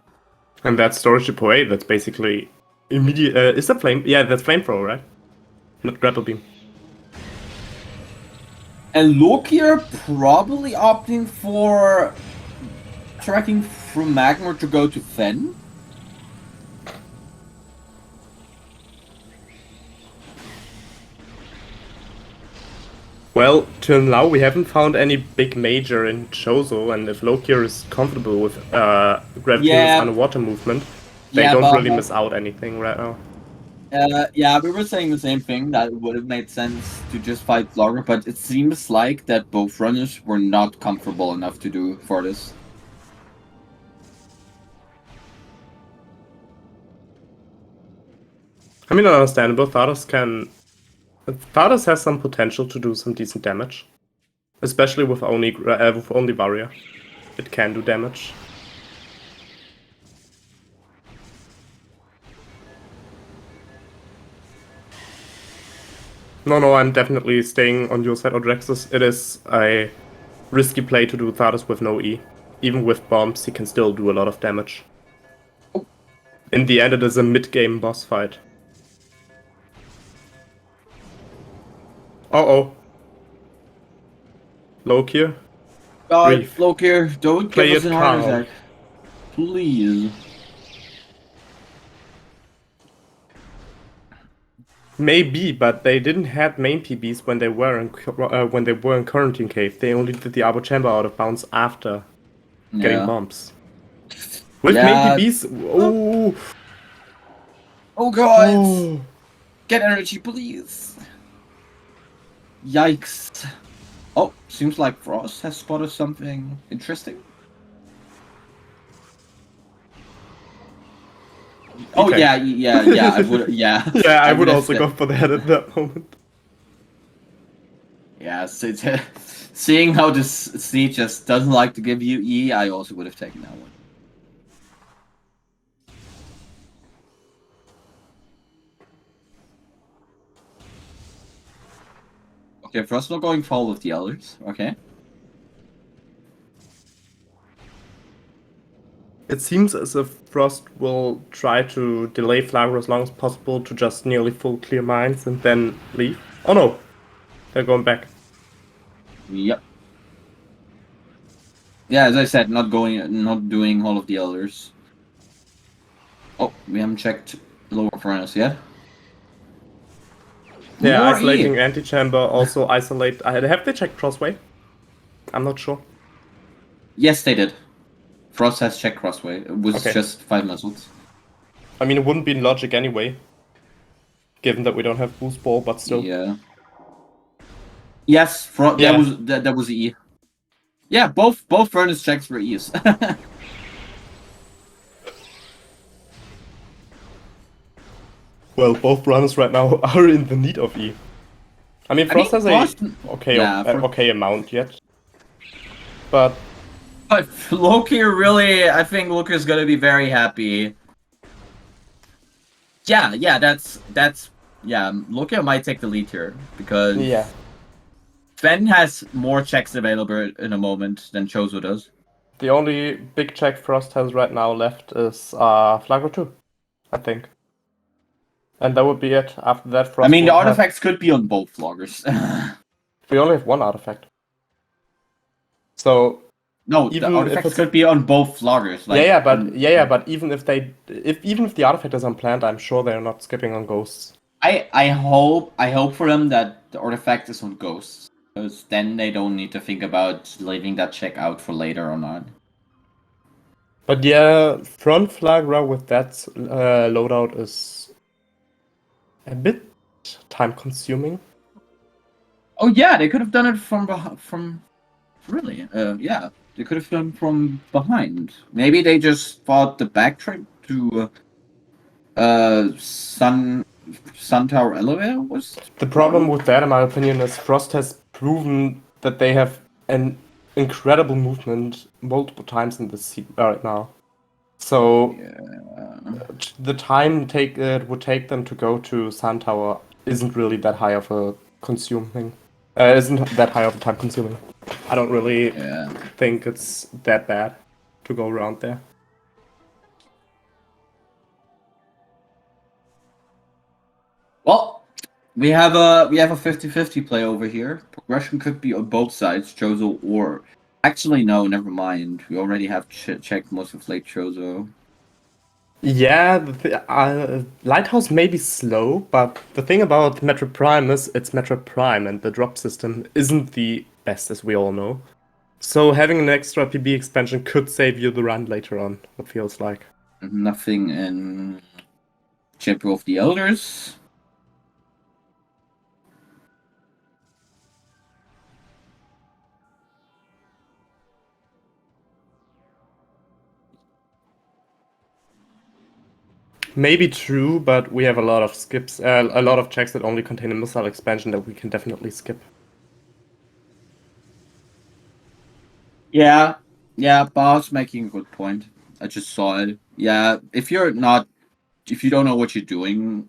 And that's Storage Depot A, that's basically immediate... is that flame? Yeah, that's flamethrower, right? Not grapple beam. And Lokir probably opting for tracking through Magma to go to Fen. Well, till now we haven't found any big major in Chozo, and if Lokir is comfortable with Gravitation's underwater movement, they don't really miss out anything right now. Yeah, we were saying the same thing, that it would have made sense to just fight Vlogger, but it seems like that both runners were not comfortable enough to do for this. I mean, understandable. Thardas has some potential to do some decent damage. Especially with only Varia. It can do damage. No, I'm definitely staying on your side, Odrexus. It is a risky play to do Thardas with no E. Even with bombs, he can still do a lot of damage. In the end, it is a mid-game boss fight. Uh-oh. Lokir. Lokir, don't Play give us it an heart calm. attack. Please. Maybe, but they didn't have main PBs when they were in Quarantine Cave. They only did the Arbo Chamber out of bounds after getting bombs. With main PBs, oh god! Get energy, please. Yikes. Oh, seems like Frost has spotted something interesting. Oh Okay. yeah, I would, yeah. Yeah, I would have also go for that at that moment. Yeah, so seeing how this C just doesn't like to give you E, I also would have taken that one. Okay, Frost not going fall with the others. Okay. It seems as if Frost will try to delay Flagra as long as possible to just nearly full clear mines and then leave. Oh no! They're going back. Yep. Yeah, as I said, not doing all of the others. Oh, we haven't checked lower furnace yet. Yeah, More isolating E. antechamber, also isolate. Have they checked crossway? I'm not sure. Yes, they did. Frost has checked crossway. It was Okay. just 5 missiles. I mean, it wouldn't be in logic anyway, given that we don't have boost ball, but still. Yeah. Yes, Yeah. that was E. Yeah, both furnace checks were E's. Well, both runners right now are in the need of E. I mean, Frost has Frost, a yeah, okay amount yet, but Lokir really, I think Lokir's gonna be very happy. Yeah, that's yeah. Lokir might take the lead here because yeah, Sven has more checks available in a moment than Chozo does. the only big check Frost has right now left is Flagra 2, I think. And that would be it. After that, Frost I mean, the will have... artifacts could be on both loggers. We only have one artifact. So No, the even if artifacts it's... could be on both loggers. Like, but even if the artifact is unplanned, I'm sure they're not skipping on ghosts. I hope for them that the artifact is on ghosts, because then they don't need to think about leaving that check out for later or not. But yeah, front Flagra with that loadout is a bit time consuming. Oh yeah, they could have done it from really. Yeah, they could have done from behind. Maybe they just thought the backtrack to Sun Tower elevator was The problem with that, in my opinion, is Frost has proven that they have an incredible movement multiple times in this seat right now. So the time it would take them to go to Sun Tower isn't really that high of a consuming. Isn't that high of a time consuming. I don't really think it's that bad to go around there. Well, we have a 50-50 play over here. Progression could be on both sides, Chozo or actually no, never mind. We already have checked most of late Chozo. Yeah, Lighthouse may be slow, but the thing about Metroid Prime is it's Metroid Prime, and the drop system isn't the best, as we all know. So having an extra PB expansion could save you the run later on, it feels like. Nothing in Champion of the Elders. Maybe true, but we have a lot of skips, a lot of checks that only contain a missile expansion that we can definitely skip. Yeah, Bob's making a good point. I just saw it. Yeah, if you don't know what you're doing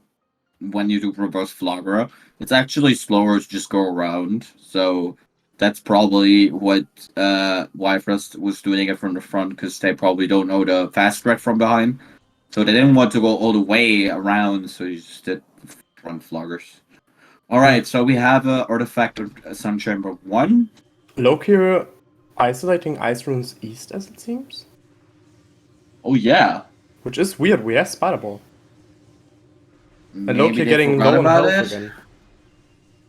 when you do reverse Flagra, it's actually slower to just go around. So that's probably what why Frost was doing it from the front, because they probably don't know the fast threat from behind. So they didn't want to go all the way around, so you just did front Floggers. Alright, so we have a artifact of Sun Chamber 1. Lokir isolating Ice Runes East, as it seems. Oh yeah. Which is weird, we have Spider Ball. And Maybe Lokir they getting forgot low on about health it. again.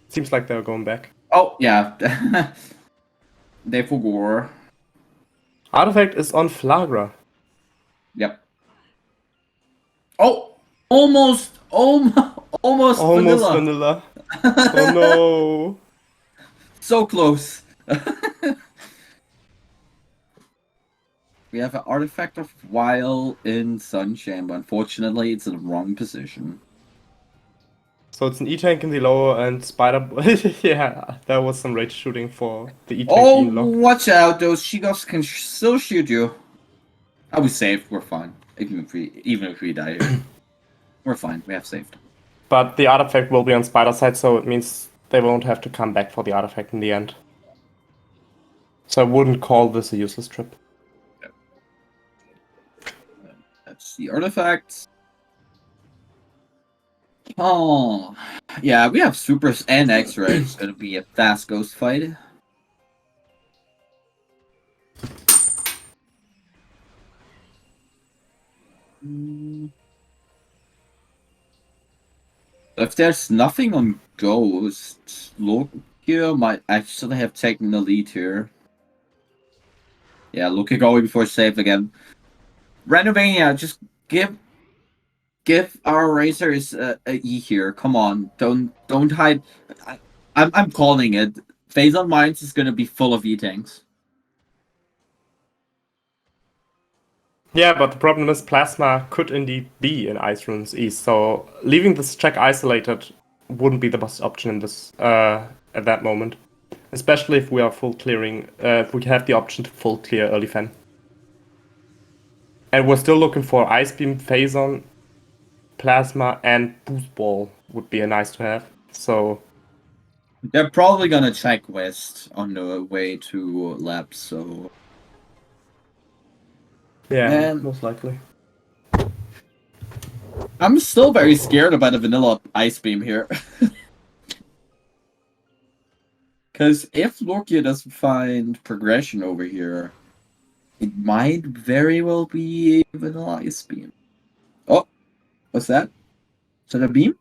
Seems like they're going back. Oh yeah. They forgot. Artifact is on Flagra. Yep. Oh! Almost Almost vanilla. vanilla. Oh no. So close. We have an artifact of Wild in Sunshine, but unfortunately it's in the wrong position. So it's an E-tank in the lower and Spider... yeah, there was some rage shooting for the E-tank Oh, being locked. watch out! Those Shigos can still shoot you. Are we safe? We're fine. Even if we die here, we're fine. We have saved. But the artifact will be on Spider side, so it means they won't have to come back for the artifact in the end. So I wouldn't call this a useless trip. That's the artifacts. Oh, yeah, we have supers and X-ray. It's gonna be a fast ghost fight. If there's nothing on Ghost, Lokir might actually have taken the lead here. Yeah, Lokir going before save again. Randomizer, just give our racers a E here. Come on, don't hide. I'm calling it. Phase on Mines is gonna be full of E tanks. Yeah, but the problem is Plasma could indeed be in Ice Runes East, so leaving this check isolated wouldn't be the best option in this at that moment. Especially if we are full clearing, if we have the option to full clear early fan. And we're still looking for Ice Beam, Phazon, Plasma, and Boost Ball would be a nice to have. So They're probably gonna check west on the way to lab, so yeah, man, most likely. I'm still very scared about a vanilla ice beam here. Because if Lokir doesn't find progression over here, it might very well be a vanilla ice beam. Oh, what's that? Is that a beam?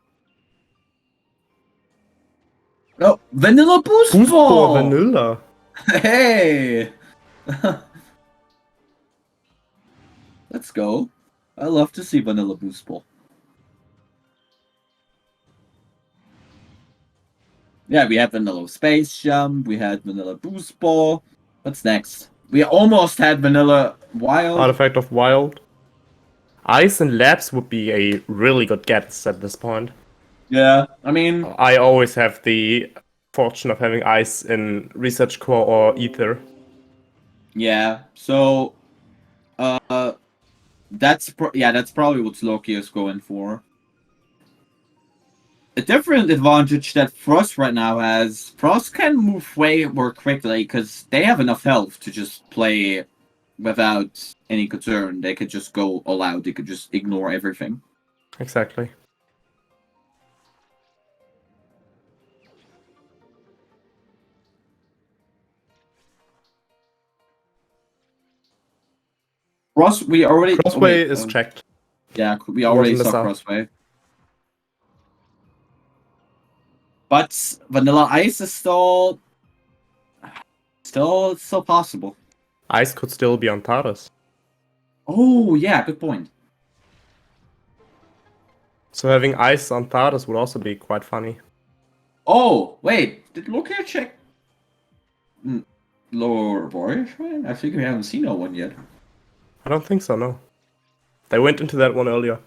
No, vanilla boost Boost Ball ball! Vanilla. Hey! Let's go. I love to see vanilla boost ball. Yeah, we have vanilla space jump, we had vanilla boost ball. What's next? We almost had vanilla wild. Artifact of Wild. Ice and Labs would be a really good guess at this point. Yeah, I mean, I always have the fortune of having Ice in Research Core or Ether. yeah. So, that's probably what Loki is going for. A different advantage that Frost right now has, Frost can move way more quickly because they have enough health to just play without any concern. They could just go all out. They could just ignore everything. Exactly. We already Crossway is checked. Yeah, we already Wasn't saw a Crossway. But Vanilla Ice is still possible. Ice could still be on Taurus. Oh yeah, good point. So having Ice on Taurus would also be quite funny. Oh wait, did Lokir check lower Boreal? I think we haven't seen no one yet. I don't think so, no. They went into that one earlier.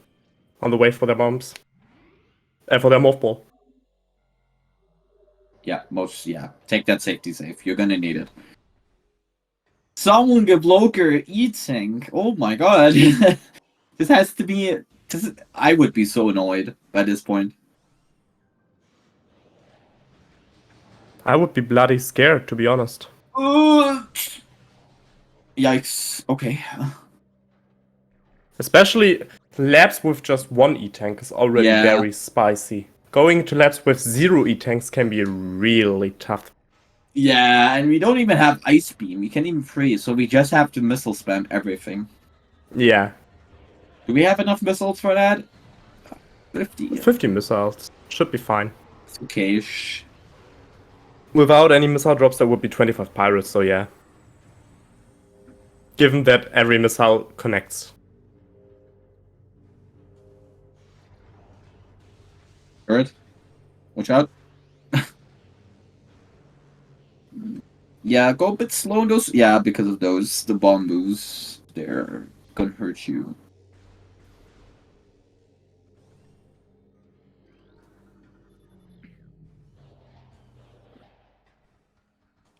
On the way for their bombs. For their morph ball. Yeah, take that safety safe. You're gonna need it. Someone give Lokir eating. Oh my god. This has to be. I would be so annoyed by this point. I would be bloody scared, to be honest. Yikes. Okay. Especially labs with just one E-tank is already very spicy. Going to labs with 0 E-tanks can be really tough. Yeah, and we don't even have Ice Beam. We can't even freeze, so we just have to missile spam everything. Yeah. Do we have enough missiles for that? 50. 50 missiles. Should be fine. Okay. Without any missile drops, there would be 25 pirates, so yeah. Given that every missile connects. Alright. Watch out. Yeah, go a bit slow in those. Yeah, because of those, the bamboos. They're gonna hurt you.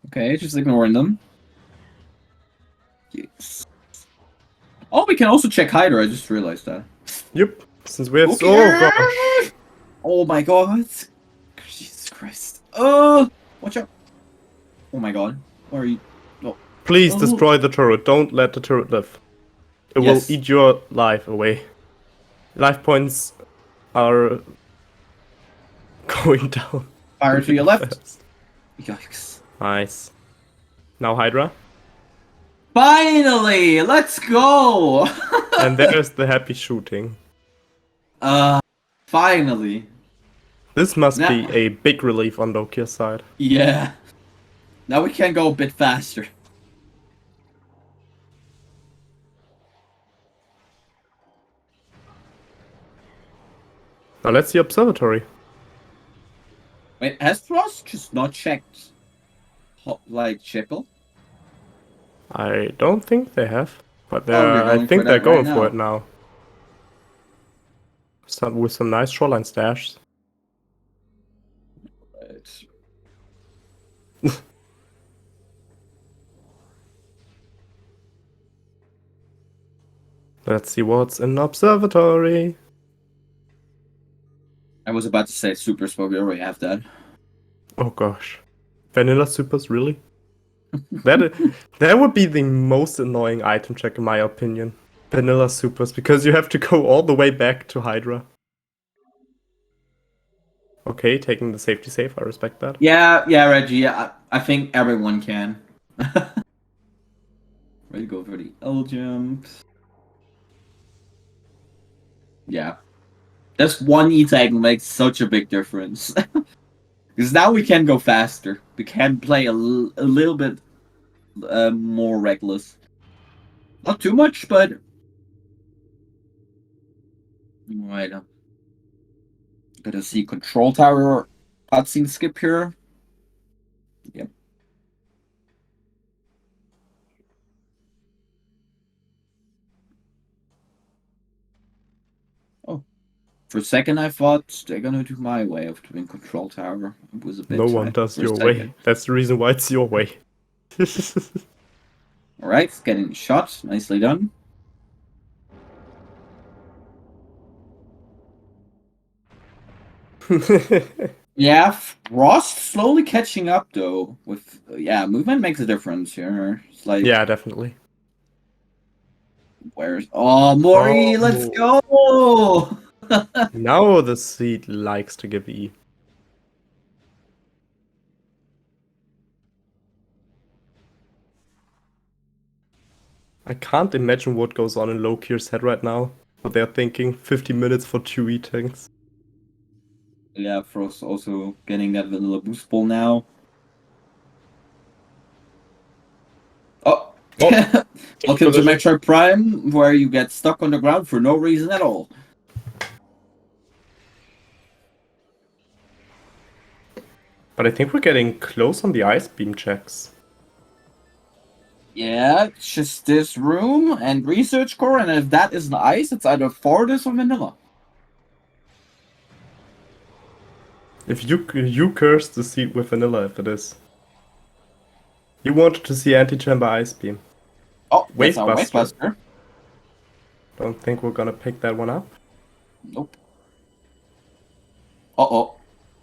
Okay, just ignoring them. Yes. Oh, we can also check Hydra. I just realized that. Yep. Since we have... Oh, Lokir! gosh. Oh my god. Jesus Christ. Oh, watch out. Oh my god. Where are you? Oh. Please Oh. destroy the turret. Don't let the turret live. It will Yes. eat your life away. Life points are going down. Fire to your left. Fast. Yikes. Nice. Now Hydra. Finally! Let's go! And there's the happy shooting. Finally. This must Now, be a big relief on Lokir's side. yeah. Now we can go a bit faster. Now let's see observatory. Wait, has Frost just not checked, like, Chippel? I don't think they have, but Oh, I think they're going for it now. now. With some nice shoreline stashes. Right. Let's see what's in observatory. I was about to say Super Spot, we already have that. Oh gosh. Vanilla supers, really? That would be the most annoying item check in my opinion. Vanilla supers, because you have to go all the way back to Hydra. Okay, taking the safety safe, I respect that. Yeah, Reggie, I think everyone can. Ready to go for the L jumps. Yeah. That's one E-tag makes such a big difference. Because now we can go faster. We can play a little bit more reckless. Not too much, but... Right. Gotta see control tower cutscene skip here. Yep. Oh. For a second I thought they're gonna do my way of doing control tower. It was a bit No one tight does for a your second. way. That's the reason why it's your way. Alright, getting shot. Nicely done. Yeah, Frost slowly catching up though. With movement makes a difference here. It's like Yeah, definitely. where's Mori, let's go! Now the seed likes to give E. I can't imagine what goes on in Lokir's head right now. What they're thinking, 50 minutes for 2 E tanks. Yeah, Frost also getting that vanilla boost ball now. Oh! Welcome to Metroid Prime, where you get stuck on the ground for no reason at all. But I think we're getting close on the ice beam checks. Yeah, it's just this room and research core, and if that isn't ice, it's either Fortis or vanilla. If you curse the seed with vanilla, if it is. You wanted to see anti-chamber ice beam. Oh, that's our Wavebuster. Don't think we're gonna pick that one up. Nope. Uh-oh.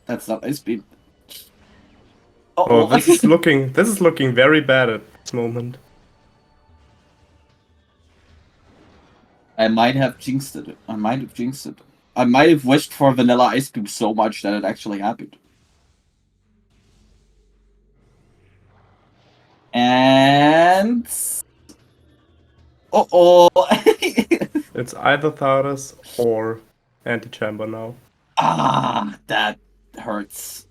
That's not ice beam. Oh, this is looking very bad at this moment. I might have jinxed it. I might have wished for vanilla ice beam so much that it actually happened. And... Uh-oh! It's either Tharas or anti-chamber now. Ah, that hurts.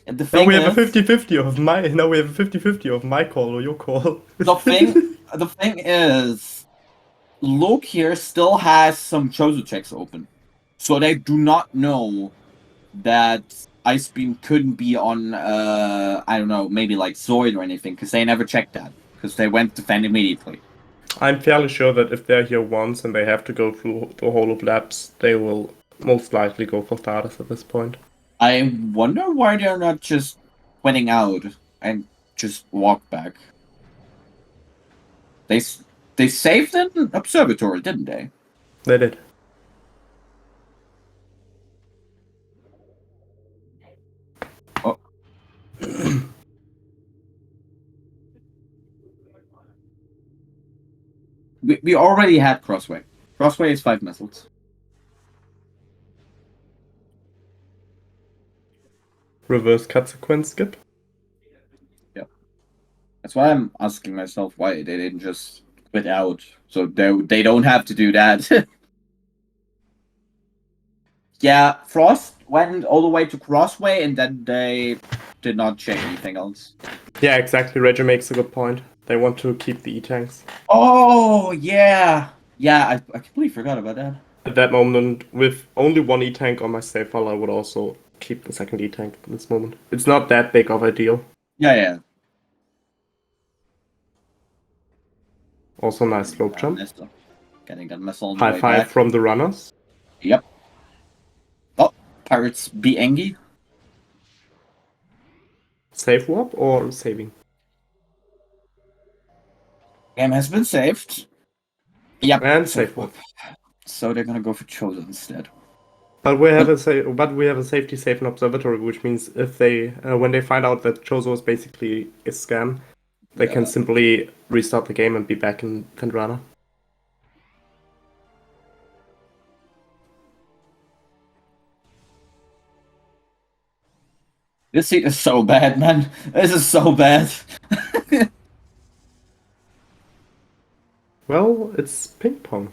And now we have a 50-50 of my call or your call. the thing is, Lokir still has some Chozo checks open. So they do not know that Ice Beam couldn't be on, I don't know, maybe like Zoid or anything, because they never checked that, because they went defend immediately. I'm fairly sure that if they're here once and they have to go through the whole of labs, they will most likely go for starters at this point. I wonder why they're not just winning out and just walk back. They saved an observatory, didn't they? They did. Oh. we already had Crossway. Crossway is 5 missiles. Reverse cut sequence skip. Yep. That's why I'm asking myself why they didn't just quit out. So they don't have to do that. Yeah, Frost went all the way to Crossway and then they did not check anything else. Yeah, exactly. Reggie makes a good point. They want to keep the E-tanks. Oh, yeah. Yeah, I completely forgot about that. At that moment, with only one E-tank on my save file, I would also keep the second E-tank at this moment. It's not that big of a deal. Yeah. Also, nice slope jump. Missile. Getting that missile on the High way five back. from the runners. Yep. Oh, Pirates be Engie. Save warp or saving? Game has been saved. Yep. And save warp. So they're gonna go for Chosen instead. But we have a safety safe in observatory, which means if they when they find out that Chozo is basically a scam, they can simply restart the game and be back in Fendrana. This seat is so bad, man. This is so bad. Well, it's ping pong.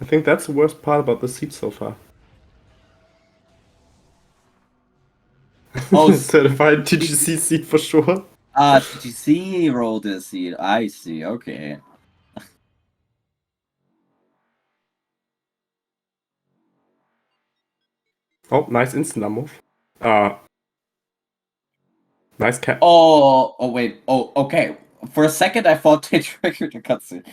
I think that's the worst part about the seat so far. Oh, certified TGC seat for sure. Ah, TGC rolled this seat. I see. Okay. Oh, nice instant move. Nice cap. Oh, wait. Oh, okay. For a second, I thought they triggered the cutscene.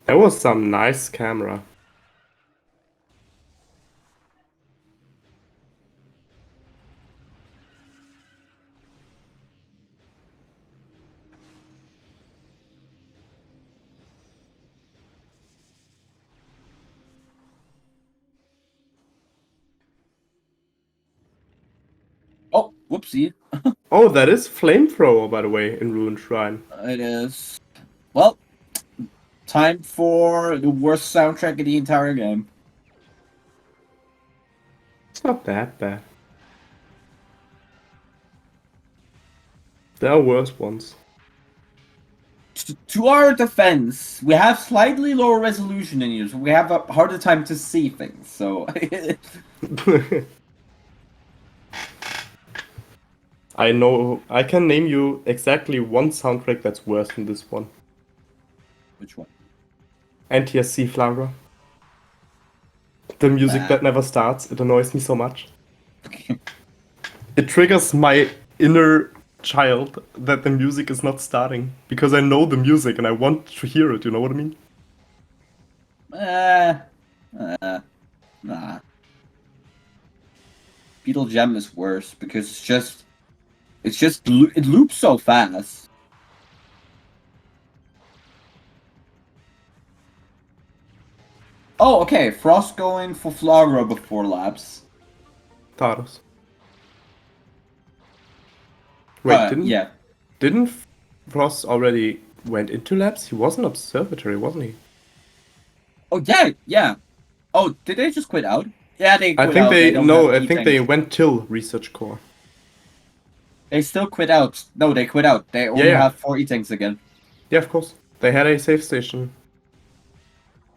That was some nice camera. Oh, whoopsie. Oh, that is flamethrower, by the way, in Ruined Shrine. It is. Well, time for the worst soundtrack in the entire game. It's not that bad. There are worse ones. To our defense, we have slightly lower resolution than you, so we have a harder time to see things, so... I can name you exactly one soundtrack that's worse than this one. Which one? NTSC Flagra. The music that never starts, it annoys me so much. It triggers my inner child that the music is not starting. Because I know the music and I want to hear it, you know what I mean? Nah. Beetle Gem is worse because it loops so fast. Oh, okay. Frost going for Flagra before labs. Taros. Wait, didn't Frost already went into labs? He was an observatory, wasn't he? Oh yeah. Oh, did they just quit out? Yeah, they quit I think out. I think they went till research core. They still quit out. No, they quit out. They only have 4 E-tanks again. Yeah, of course. They had a safe station.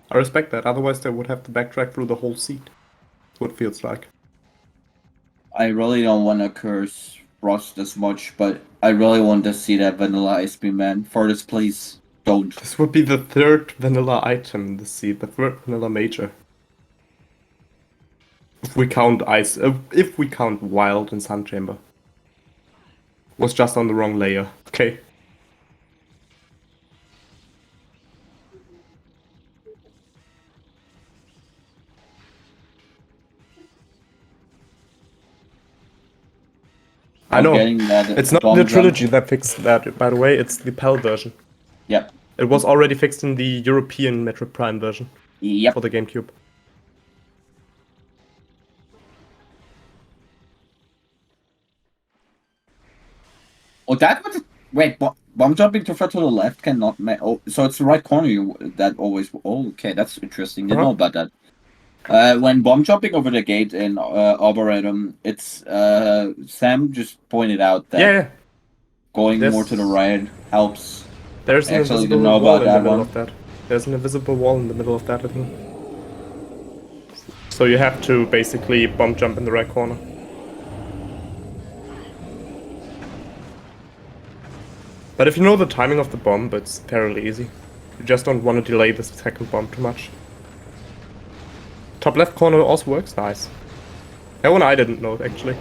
I respect that. Otherwise, they would have to backtrack through the whole seat. What it feels like. I really don't want to curse Frost as much, but I really want to see that vanilla ice beam, man. For this, please don't. This would be the third vanilla item in the seat, the third vanilla major. If we count ice, if we count wild and sun chamber, was just on the wrong layer. Okay. I know. It's not the trilogy that fixed that, by the way, it's the PAL version. Yep. It was already fixed in the European Metroid Prime version. Yep. For the GameCube. Oh, that was... Wait, bomb jumping too far to the left cannot... Oh, so it's the right corner that always... Oh, okay, that's interesting. Didn't know about that. When bomb jumping over the gate in Arboretum, it's... Sam just pointed out that going more to the right helps. There's an invisible wall in the middle of that. There's an invisible wall in the middle of that, I think. So you have to basically bomb jump in the right corner. But if you know the timing of the bomb, it's fairly easy. You just don't want to delay the second bomb too much. Top left corner also works nice. That one I didn't know, actually.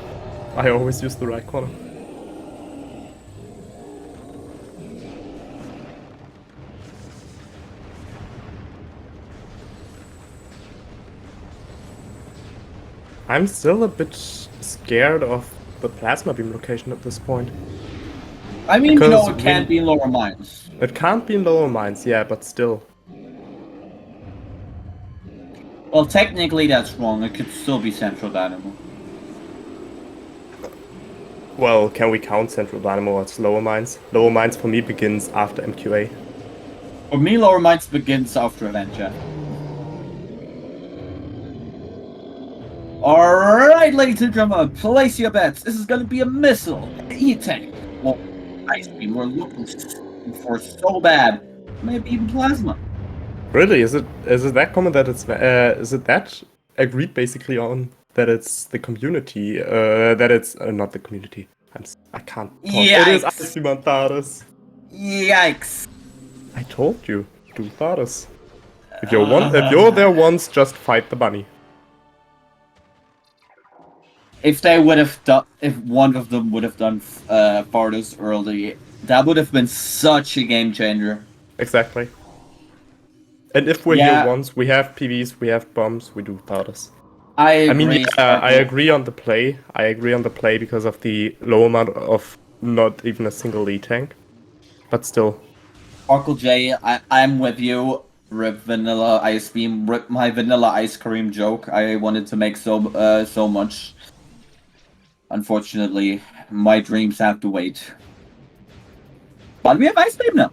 I always use the right corner. I'm still a bit scared of the plasma beam location at this point. I mean, no, it can't be in lower mines. It can't be in lower mines, yeah, but still. Well, technically that's wrong. It could still be Central Dynamo. Well, can we count Central Dynamo as lower mines? Lower mines for me begins after MQA. For me, lower mines begins after Avenger. Alright, ladies and gentlemen, place your bets. This is gonna be a missile, E-Tank, well, ice beam we're looking for so bad. Maybe even plasma. Really? Is it that common that it's is it that agreed basically on that it's the community that it's not the community. I can't talk. Yikes. It is Ice Beam on Tharus. Yikes. I told you, do Tharus. If you're there once, just fight the bunny. If they would have done, if one of them would have done Fardos early, that would have been such a game changer. Exactly. And if we're here once, we have PVs, we have bombs, we do Tharus. I agree on the play. I agree on the play because of the low amount of not even a single lead tank. But still. Sparkle J, I'm with you. Rip Vanilla Ice Beam, rip my Vanilla Ice Cream joke. I wanted to make so much. Unfortunately, my dreams have to wait. But we have Ice Beam now.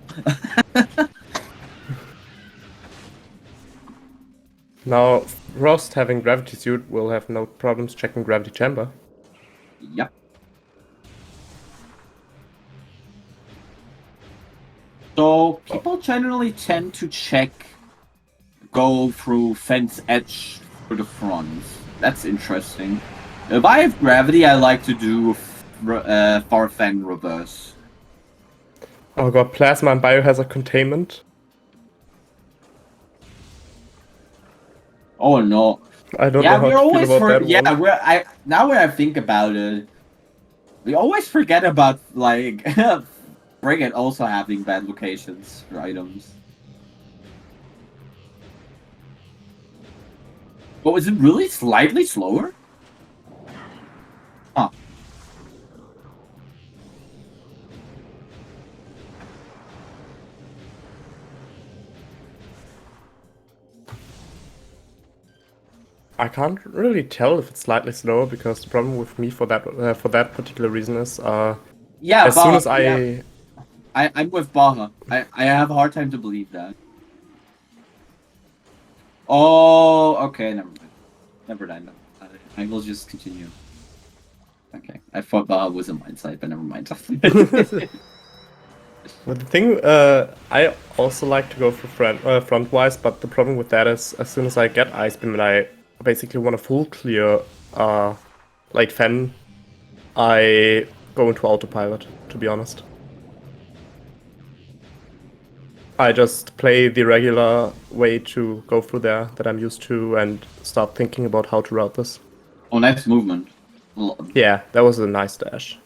Now, Frost having Gravity Suit will have no problems checking Gravity Chamber. Yep. So, people generally tend to go through fence edge for the front. That's interesting. If I have gravity, I like to do far fan reverse. Oh god, Plasma and Biohazard Containment. Oh no. I don't know how to feel about that one. Now when I think about it, we always forget about, like, Frigate also having bad locations for items. But was it really slightly slower? Huh. I can't really tell if it's slightly slower because the problem with me for that particular reason is I'm with Baha. I have a hard time to believe that. Oh, okay, never mind. I will just continue. Okay, I thought Baha was a mine site, but never mind. But the thing, I also like to go for front-wise, but the problem with that is as soon as I get Ice Beam and I basically want a full clear, like Fen, I go into autopilot, to be honest. I just play the regular way to go through there that I'm used to and start thinking about how to route this. Oh, nice movement. Yeah, that was a nice dash.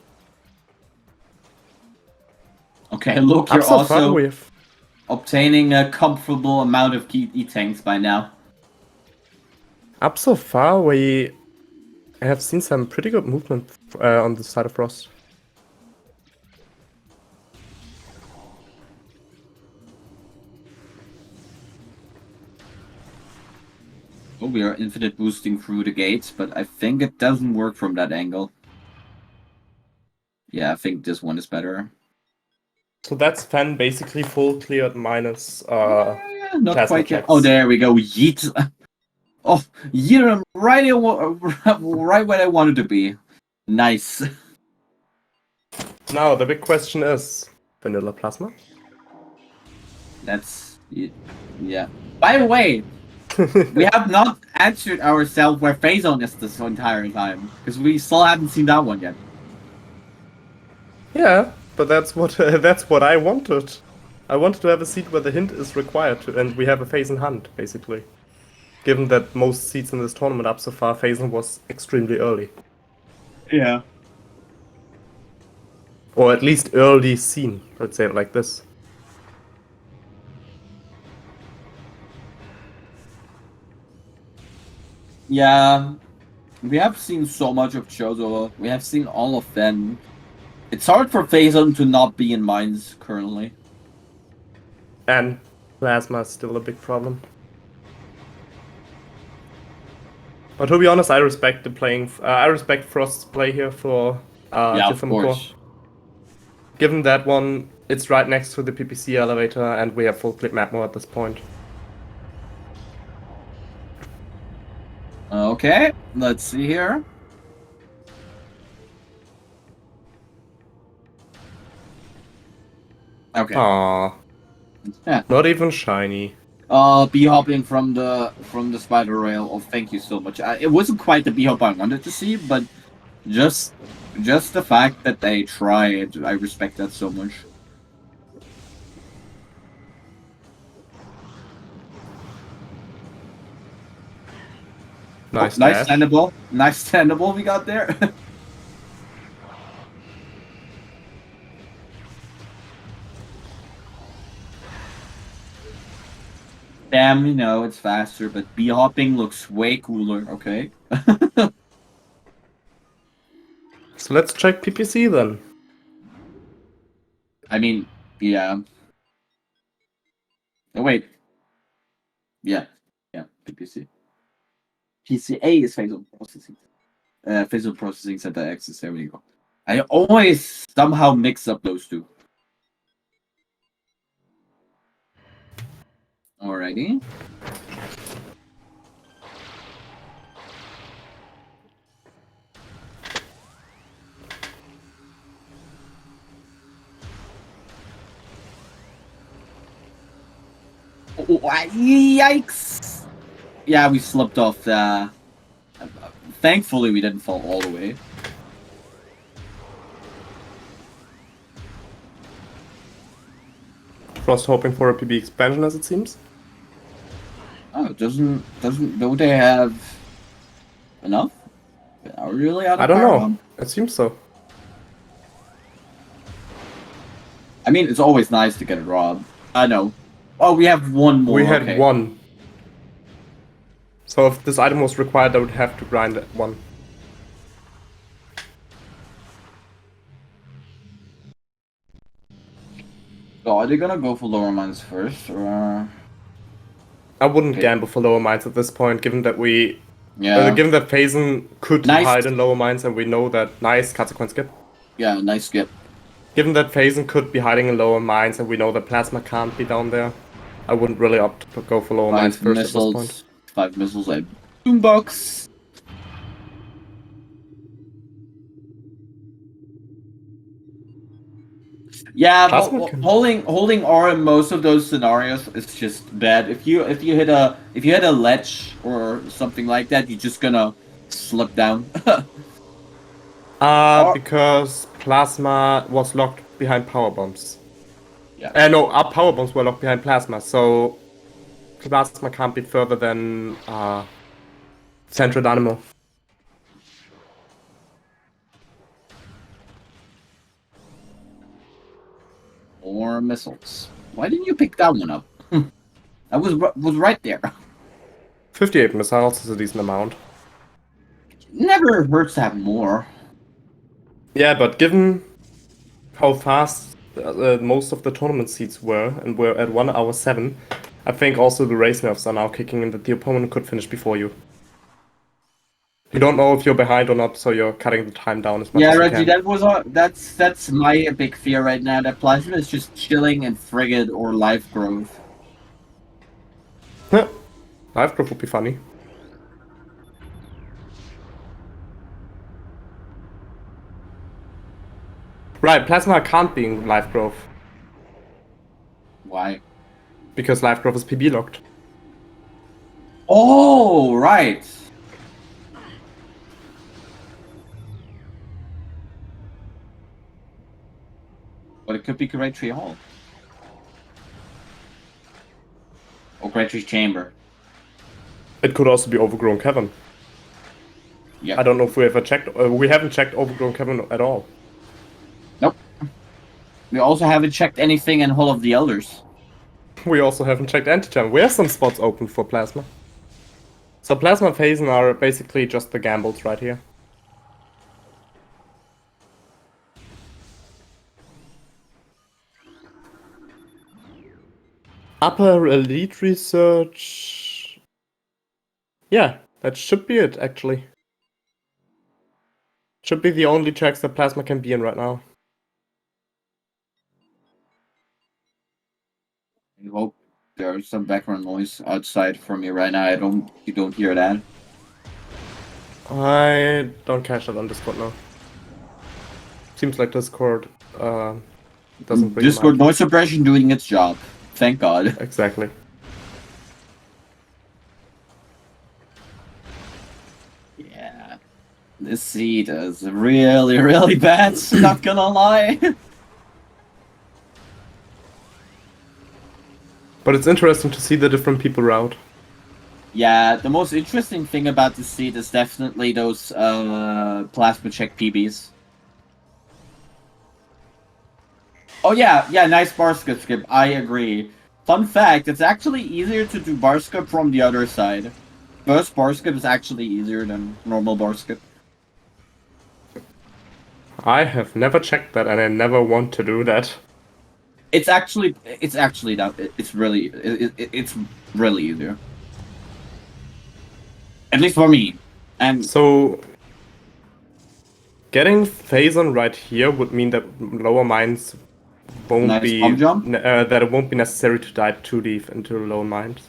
Okay, look, Up you're so far also with obtaining a comfortable amount of E-tanks by now. up so far we have seen some pretty good movement on the side of Frost. Oh, we are infinite boosting through the gates, but I think it doesn't work from that angle. Yeah, I think this one is better. So that's Fan basically full cleared minus Not plasma quite yet. checks. Oh, there we go. Yeet. Oh, yeet him right, right where I wanted to be. Nice. Now the big question is vanilla plasma. That's yeah. By the way, we have not answered ourselves where Phazon is this entire time because we still haven't seen that one yet. Yeah, but that's what I wanted. I wanted to have a seat where the hint is required to, and we have a Phazon hunt basically. Given that most seats in this tournament up so far, Phazon was extremely early, Yeah. or at least early seen. Let's say it like this. Yeah. We have seen so much of Chozo. We have seen all of them. It's hard for Phazon to not be in mines currently. And plasma is still a big problem. But to be honest, I respect the playing. I respect Frost's play here for Yeah, of Different course. Core. Given that one, it's right next to the PPC elevator, and we have full clip map more at this point. Okay, let's see here. Okay. Aww. Yeah. Not even shiny. Bee hopping from the spider rail. Oh, thank you so much. It wasn't quite the bee hop I wanted to see, but just the fact that they tried, I respect that so much. Nice, nice dash. standable. Nice standable we got there. Damn, you know, it's faster, but bee hopping looks way cooler, okay? So let's check PPC then. I mean, yeah. Oh, wait. Yeah. Yeah, PPC. PCA is facial processing. Facial processing center access, there we go. I always somehow mix up those two. Alrighty. Oh, yikes! Yeah, we slipped off the... Thankfully, we didn't fall all the way. Frost hoping for a PB expansion, as it seems. Oh, don't they have enough? Are we really out of I don't power know. bomb? It seems so. I mean, it's always nice to get a rob. I know. Oh, we have one more. We had okay. one. So if this item was required, I would have to grind at one. So are they gonna go for lower mines first, or...? I wouldn't gamble for lower mines at this point, given that we... Yeah. given that Phazon could Nice. hide in lower mines, and we know that... Nice, consequence skip. Yeah, nice skip. Given that Phazon could be hiding in lower mines, and we know that Plasma can't be down there, I wouldn't really opt to go for lower mines first at this point. 5 missiles at boombox. Yeah, Plasma can... holding R in most of those scenarios is just bad. If you hit a ledge or something like that, you're just gonna slip down. Because Plasma was locked behind power bombs. Yeah. No, our power bombs were locked behind Plasma, so Plasma can't be further than Central Dynamo. More missiles. Why didn't you pick that one up? I was right there. 58 missiles is a decent amount. Never hurts to have more. Yeah, but given how fast most of the tournament seats were, and we're at 1 hour 7, I think also the race nerves are now kicking in that the opponent could finish before you. You don't know if you're behind or not, so you're cutting the time down as much as you Reggie, can. that's my big fear right now. That Plasma is just chilling in Frigate or Life Growth. Yeah, Life Growth would be funny. Right, Plasma can't be in Life Growth. Why? Because Life Growth is PB locked. Oh, right. But it could be Great Tree Hall. Or Great Tree Chamber. It could also be Overgrown Cavern. Yeah. I don't know if we ever checked. We haven't checked Overgrown Cavern at all. Nope. We also haven't checked anything in Hall of the Elders. We also haven't checked Antichamber. We have some spots open for Plasma. So Plasma and Phasen are basically just the gambles right here. Upper Elite Research... Yeah, that should be it, actually. Should be the only tracks that Plasma can be in right now. I hope there's some background noise outside from me right now. You don't hear that? I don't catch that on Discord now. Seems like Discord doesn't bring Discord noise suppression doing its job. Thank God. Exactly. Yeah. This seat is really, really bad, not gonna lie. But it's interesting to see the different people route. Yeah, the most interesting thing about this seat is definitely those plasma check PBs. Oh yeah, nice bar skip. I agree. Fun fact, it's actually easier to do bar skip from the other side. First bar skip is actually easier than normal bar skip. I have never checked that, and I never want to do that. It's really easier. At least for me. And so getting Phazon right here would mean that lower mines won't be that it won't be necessary to dive too deep into lower mines.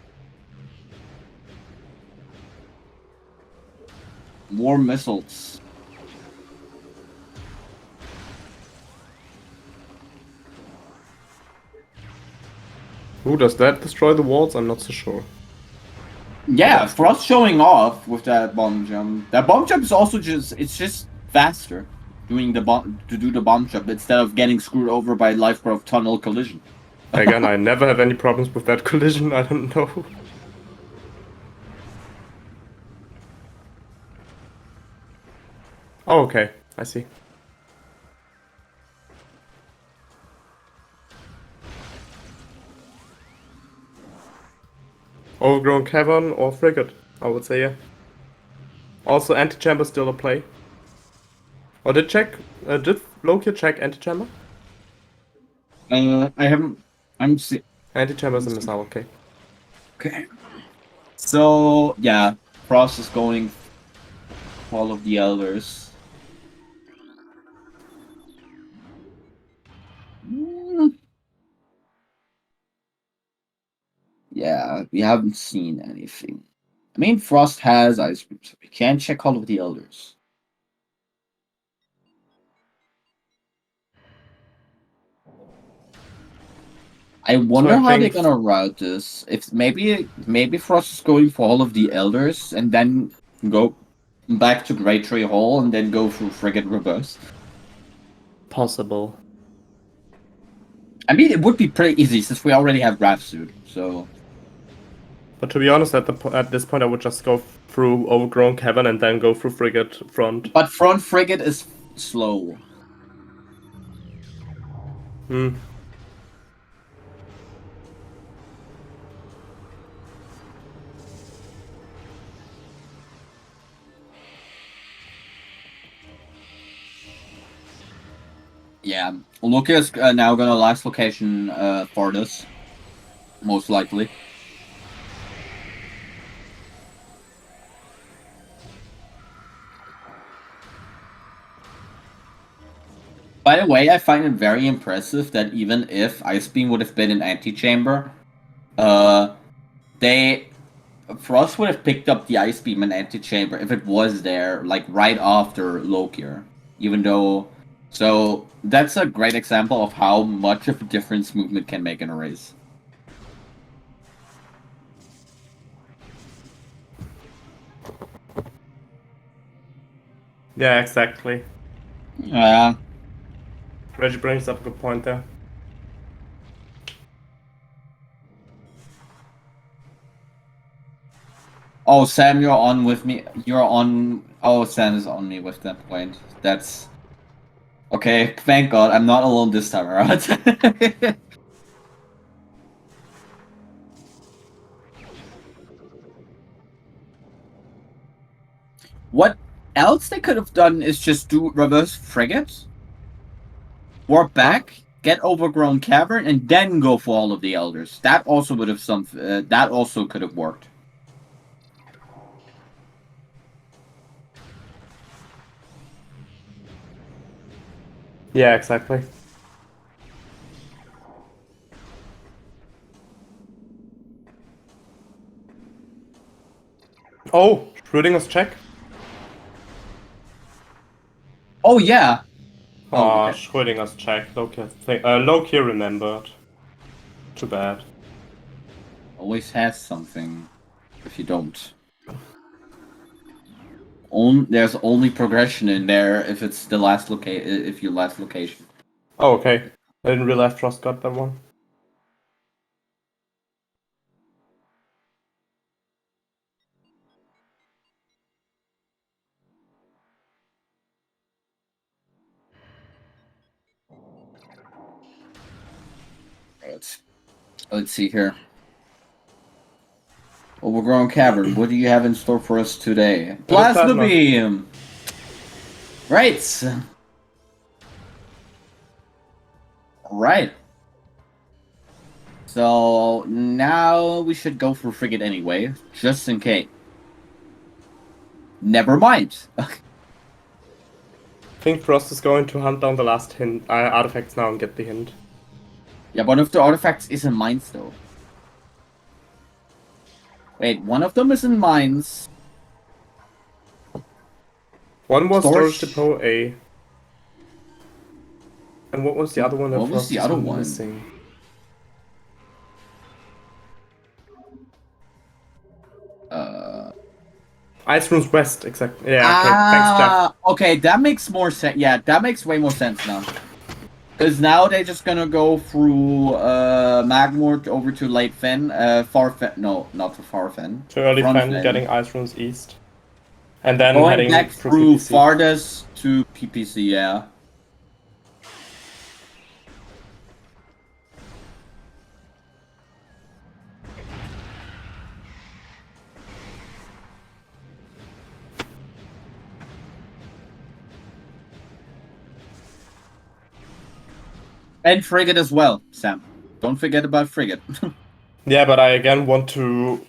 More missiles. Ooh, does that destroy the walls? I'm not so sure. Yeah, Frost showing off with that bomb jump. That bomb jump is also just faster doing the bomb jump instead of getting screwed over by Life Growth tunnel collision. Again, I never have any problems with that collision. I don't know. Oh, okay. I see. Overgrown Cavern or Frigate, I would say, yeah. Also, Antichamber still a play. Or did Lokir check Antichamber? I haven't. Antichamber's a missile, okay. Okay. So yeah, Frost is going all of the Elders. Yeah, we haven't seen anything. I mean, Frost has Ice Cream, so we can check all of the Elders. I wonder how they're gonna route this. If maybe Frost is going for all of the Elders and then go back to Great Tree Hall and then go through Frigate Reverse. Possible. I mean, it would be pretty easy since we already have Graph Suit, so... But to be honest, at this point I would just go through Overgrown Cavern and then go through Frigate Front. But Front Frigate is slow. Hmm. Yeah, Lokir is now gonna last location for this, most likely. By the way, I find it very impressive that even if Ice Beam would have been an antechamber, Frost would have picked up the Ice Beam and antechamber if it was there, like right after Lokir. Even though, so that's a great example of how much of a difference movement can make in a race. Yeah, exactly. Yeah. Reggie brings up a good point there. Oh, Sam, you're on with me. You're on. Oh, Sam is on me with that point. That's okay. Thank God, I'm not alone this time around. What else they could have done is just do reverse frigate, warp back, get overgrown cavern, and then go for all of the elders. That also would have some. That also could have worked. Yeah, exactly. Oh, Schrödinger's check. Oh yeah. Oh, Okay. Schrödinger's check. Lokir remembered. Too bad. Always has something. If you don't. There's only progression in there if it's the last if your last location. Oh, okay. I didn't realize Frost got that one. Let's see here. Overgrown cavern. What do you have in store for us today? Plasma beam. Right. Right. So now we should go for frigate anyway, just in case. Never mind. I think Frost is going to hunt down the last hint artifacts now and get the hint. Yeah, one of the artifacts is in mines though. Wait, one of them is in mines. One was storage depot A. And what was the other one that What was Frost the is other one? missing? Ice Rooms West, exactly. Yeah, okay. Thanks, Jeff. Okay, that makes more sense. Yeah, that makes way more sense now. Because now they're just gonna go through Magmort over to Late Fen, Farfen. No, not to Farfen. To Early Front Fen, getting Ice Rooms East. And then going heading back through PPC. farthest to PPC, yeah. And frigate as well, Sam. Don't forget about frigate. Yeah, but I again want to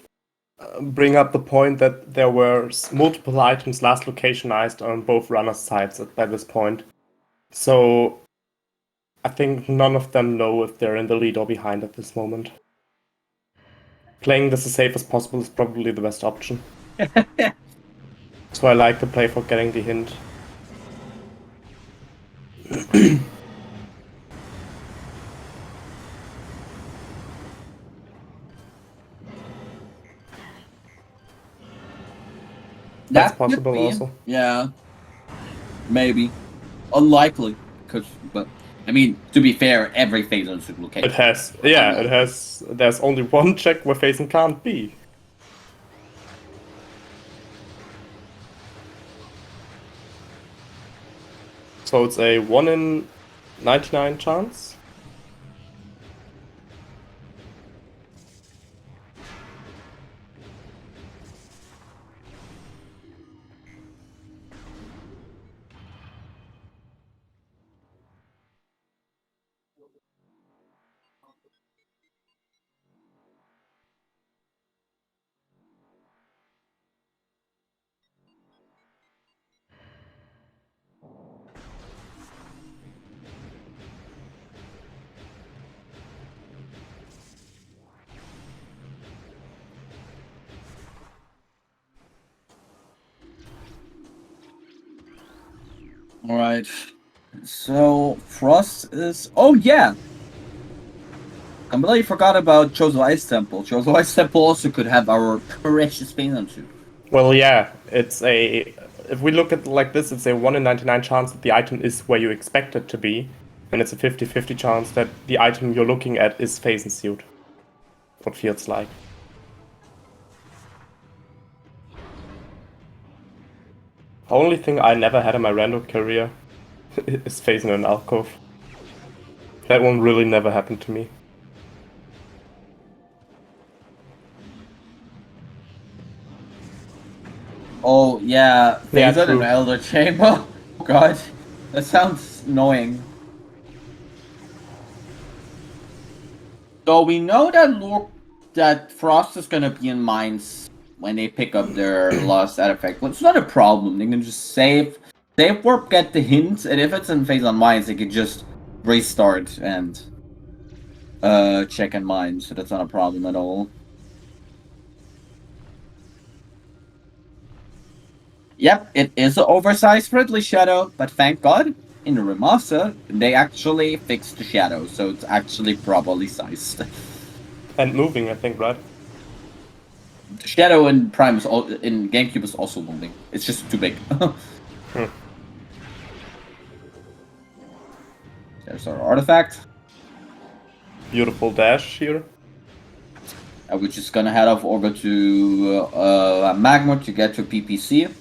bring up the point that there were multiple items last locationized on both runners' sides by this point. So I think none of them know if they're in the lead or behind at this moment. Playing this as safe as possible is probably the best option. So I like to play for getting the hint. That's possible also. Yeah. Maybe. Unlikely. But I mean, to be fair, every phase on super location. It has, yeah, it has. There's only one check where phasing can't be. So it's a 1 in 99 chance. Alright. So, Frost is... Oh, yeah! I completely forgot about Chozo Ice Temple. Chozo Ice Temple also could have our precious Phantom suit. Well, yeah, it's a... If we look at it like this, it's a 1 in 99 chance that the item is where you expect it to be, and it's a 50-50 chance that the item you're looking at is Phase Suit. What feels like. The only thing I never had in my random career is facing an alcove. That one really never happened to me. Oh, yeah. Yeah, Phase true. an Elder Chamber. Oh, God. That sounds annoying. So we know that Frost is gonna be in mines when they pick up their lost artifact. But it's not a problem. They can just save warp, get the hint, and if it's in phase on mines, they can just restart and check in mines. So that's not a problem at all. Yep, it is an oversized friendly shadow, but thank God, in the remaster, they actually fixed the shadow, so it's actually properly sized. And moving, I think, right? The shadow in Prime in GameCube is also moving. It's just too big. There's our artifact. Beautiful dash here. We're just gonna head off over to Magma to get to PPC.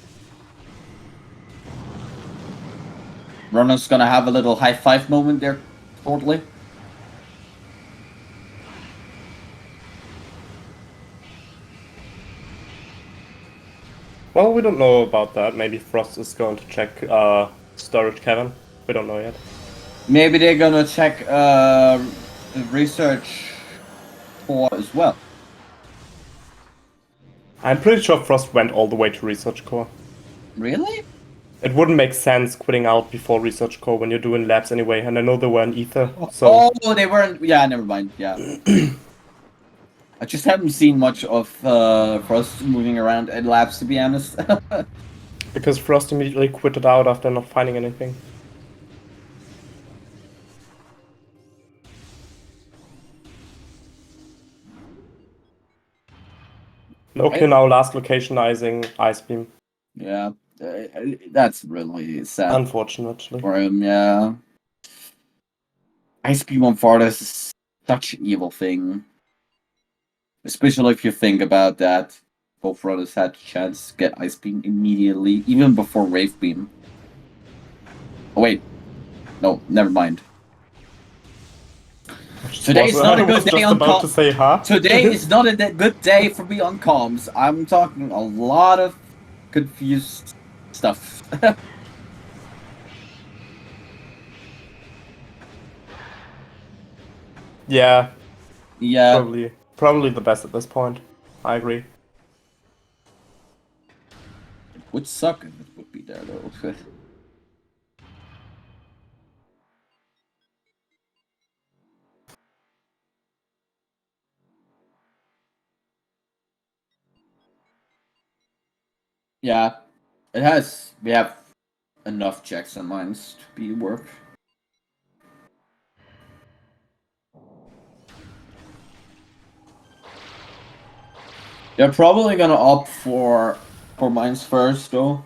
Runner's gonna have a little high five moment there shortly. Well, we don't know about that. Maybe Frost is going to check storage cavern. We don't know yet. Maybe they're gonna check research core as well. I'm pretty sure Frost went all the way to research core. Really? It wouldn't make sense quitting out before research core when you're doing labs anyway, and I know they were in ether, so... Oh, they weren't... Yeah, never mind, yeah. I just haven't seen much of Frost moving around in labs, to be honest. Because Frost immediately quitted out after not finding anything. Lokir now last locationizing Ice Beam. Yeah, that's really sad. Unfortunately. For him, yeah. Ice Beam on Fortis is such an evil thing. Especially if you think about that. Both brothers had a chance to get Ice Beam immediately, even before Wave Beam. Oh wait. No, never mind. Today is not a good day on comms. Today is not a good day for me on comms. I'm talking a lot of confused stuff. Yeah. Yeah. Probably the best at this point. I agree. It would suck if it would be there though. Yeah, it has. We have enough checks and mines to be work. They're probably gonna opt for mines first, though.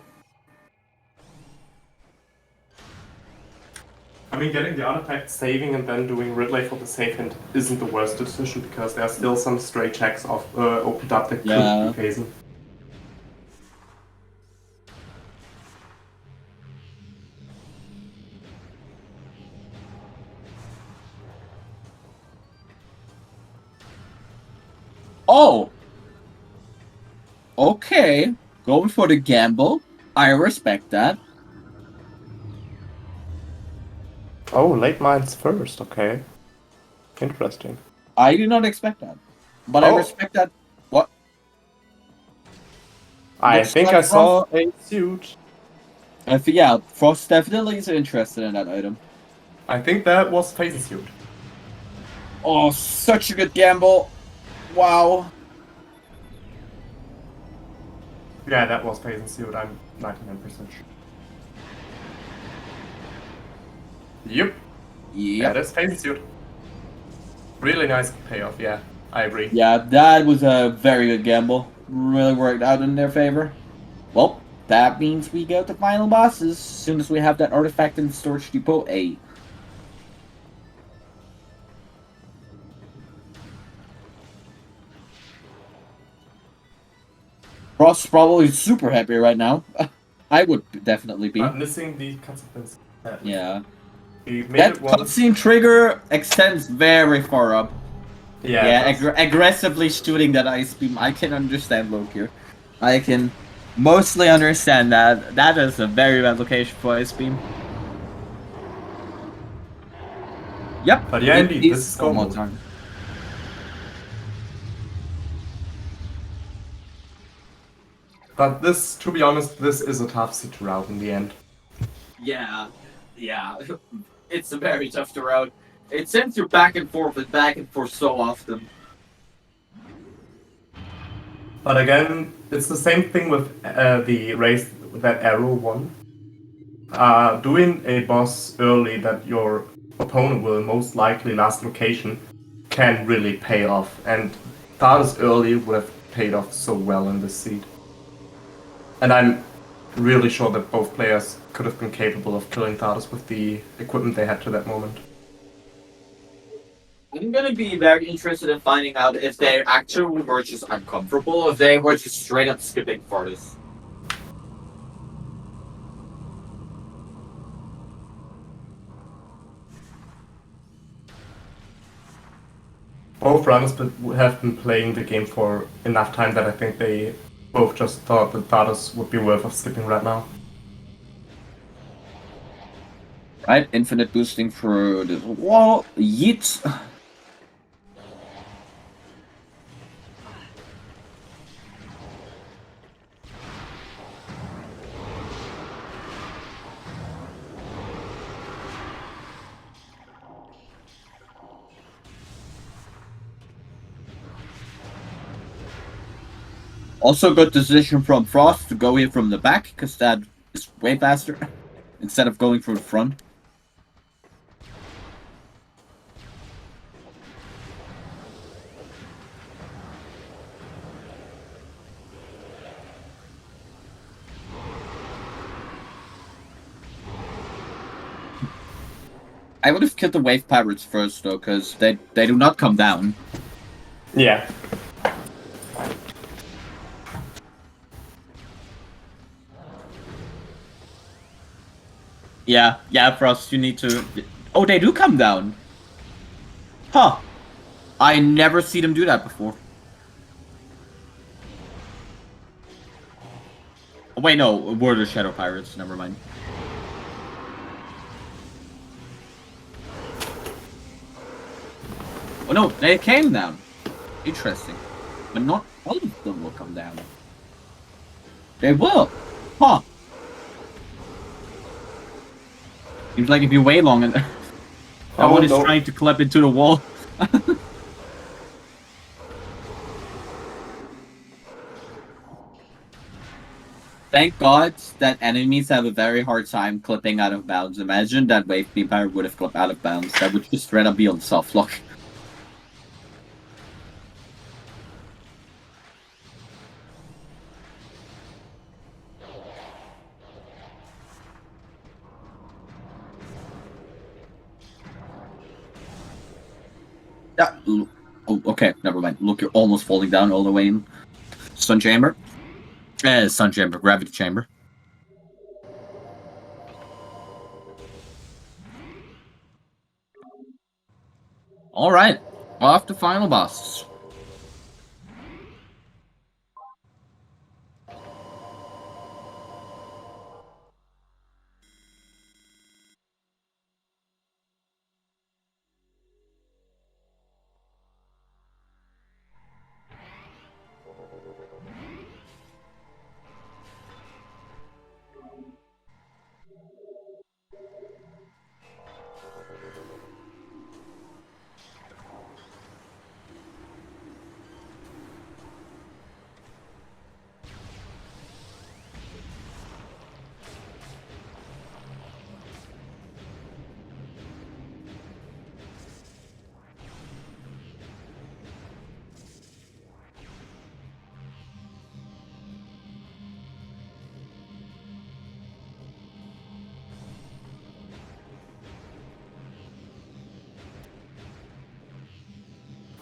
I mean, getting the artifact, saving, and then doing Ridley for the save hint isn't the worst decision because there are still some stray checks of opened up that could be phasing. Oh! Okay. Going for the gamble. I respect that. Oh, late mines first, okay. Interesting. I did not expect that. But I respect that. What? I think I saw a suit. Yeah, Frost definitely is interested in that item. I think that was phase suit. Oh, such a good gamble. Wow. Yeah, that was phase suit. I'm 99% sure. Yep. Yep. That is Phase Suit. Really nice payoff, yeah. I agree. Yeah, that was a very good gamble. Really worked out in their favor. Well, that means we go to final bosses as soon as we have that artifact in storage depot A. Frost is probably super happy right now. I would definitely be. But missing the cutscenes. Yeah. We made That it once. cutscene trigger extends very far up. Yeah, Aggressively shooting that ice beam. I can understand Lokir. I can mostly understand that. That is a very bad location for ice beam. Yep. But yeah, indeed, this is one more mode. time. But this, to be honest, this is a tough seat to route in the end. Yeah. It's a very tough to route. It sends you back and forth so often. But again, it's the same thing with the race that Arrow won. Doing a boss early that your opponent will most likely last location can really pay off, and Thales early would have paid off so well in this seed. And I'm really sure that both players could have been capable of killing Thales with the equipment they had to that moment. I'm gonna be very interested in finding out if they actually were just uncomfortable, or if they were just straight up skipping for this. Both runners have been playing the game for enough time that I think they both just thought that Thales would be worth of skipping right now. Right, infinite boosting for the wall. Yeet. Also, good decision from Frost to go in from the back, because that is way faster instead of going from the front. I would have killed the wave pirates first, though, because they do not come down. Yeah. Yeah, Frost, you need to... Oh, they do come down! Huh. I never see them do that before. Oh, wait, no, were the Shadow Pirates, never mind. Oh no, they came down. Interesting. But not all of them will come down. They will! Huh. Seems like if you wait long enough... That one is trying to clip into the wall. Thank God that enemies have a very hard time clipping out of bounds. Imagine that Wave Beam Pirate would have clipped out of bounds. That would just straight up be on soft lock. Oh, okay, never mind. Look, you're almost falling down all the way in. Sun Chamber. Sun Chamber, Gravity Chamber. Alright, off to final boss.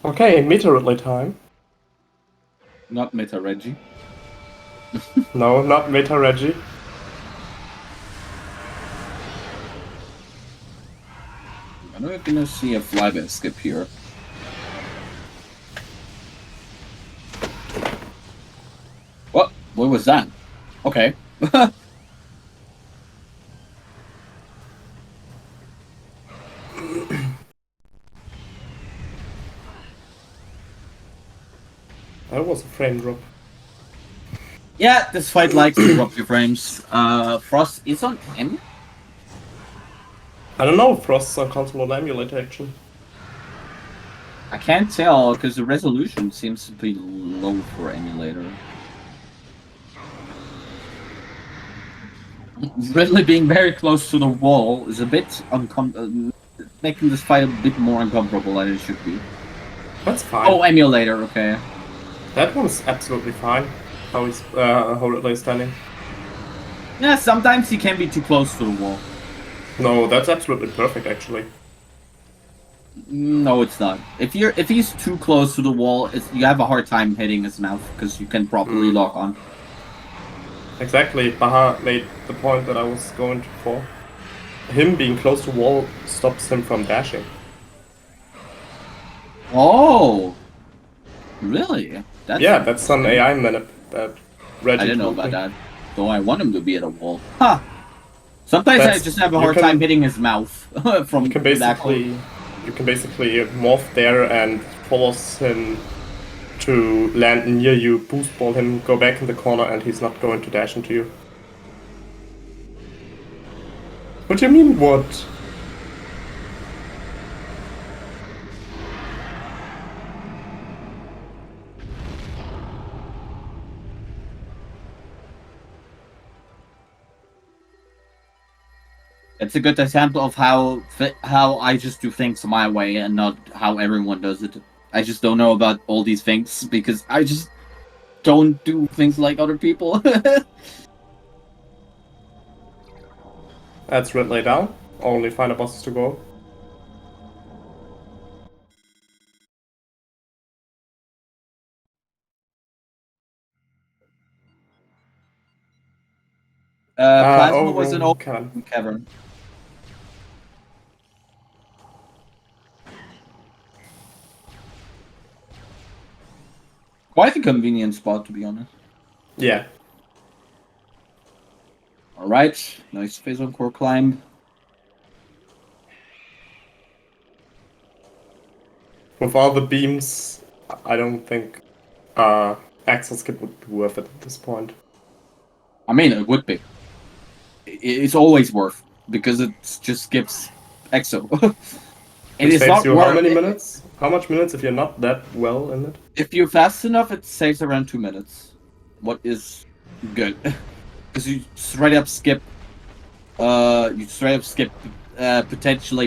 Okay, Metroid time. Not Meta Reggie. No, not Meta Reggie. I'm not gonna see a flyback skip here. What? What was that? Okay. That was a frame drop. Yeah, this fight likes to drop your frames. Frost is on M? I don't know if Frost's on console or emulator actually. I can't tell because the resolution seems to be low for emulator. Really being very close to the wall is a bit making this fight a bit more uncomfortable than it should be. That's fine. Oh, emulator, okay. That one's absolutely fine. How he's standing. Yeah, sometimes he can be too close to the wall. No, that's absolutely perfect actually. No, it's not. If he's too close to the wall, you have a hard time hitting his mouth because you can properly lock on. Exactly. Baha made the point that I was going for. Him being close to wall stops him from dashing. Oh, really? That's some AI manip that Reggie I didn't know told about me. that. Though I want him to be at a wall. Huh. Sometimes I just have a hard time hitting his mouth from you can basically morph there and force him to land near you, boost ball him, go back in the corner, and he's not going to dash into you. What do you mean, what? It's a good example of how I just do things my way and not how everyone does it. I just don't know about all these things because I just don't do things like other people. That's red lay down. Only final bosses to go. Plasma was an old cavern. Quite a convenient spot, to be honest. Yeah. Alright, nice phase on core climb. With all the beams, I don't think Axel skip would be worth it at this point. I mean, it would be. It's always worth because it just skips EXO. It saves you how many minutes? How much minutes if you're not that well in it? If you're fast enough, it saves around 2 minutes. What is good. Because you straight up skip potentially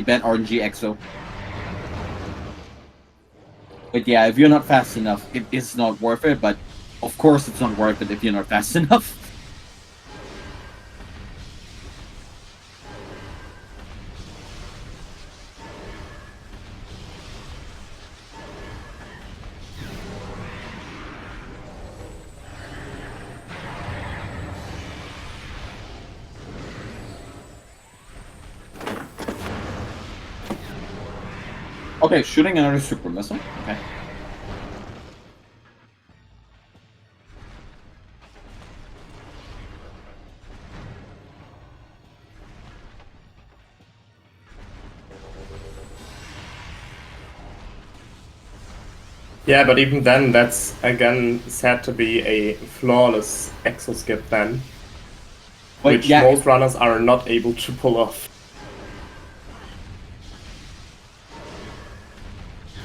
bad RNG EXO. But yeah, if you're not fast enough, it is not worth it, but of course it's not worth it if you're not fast enough. Okay, shooting another super missile. Okay. Yeah, but even then, that's again said to be a flawless exo skip then. But which most runners are not able to pull off.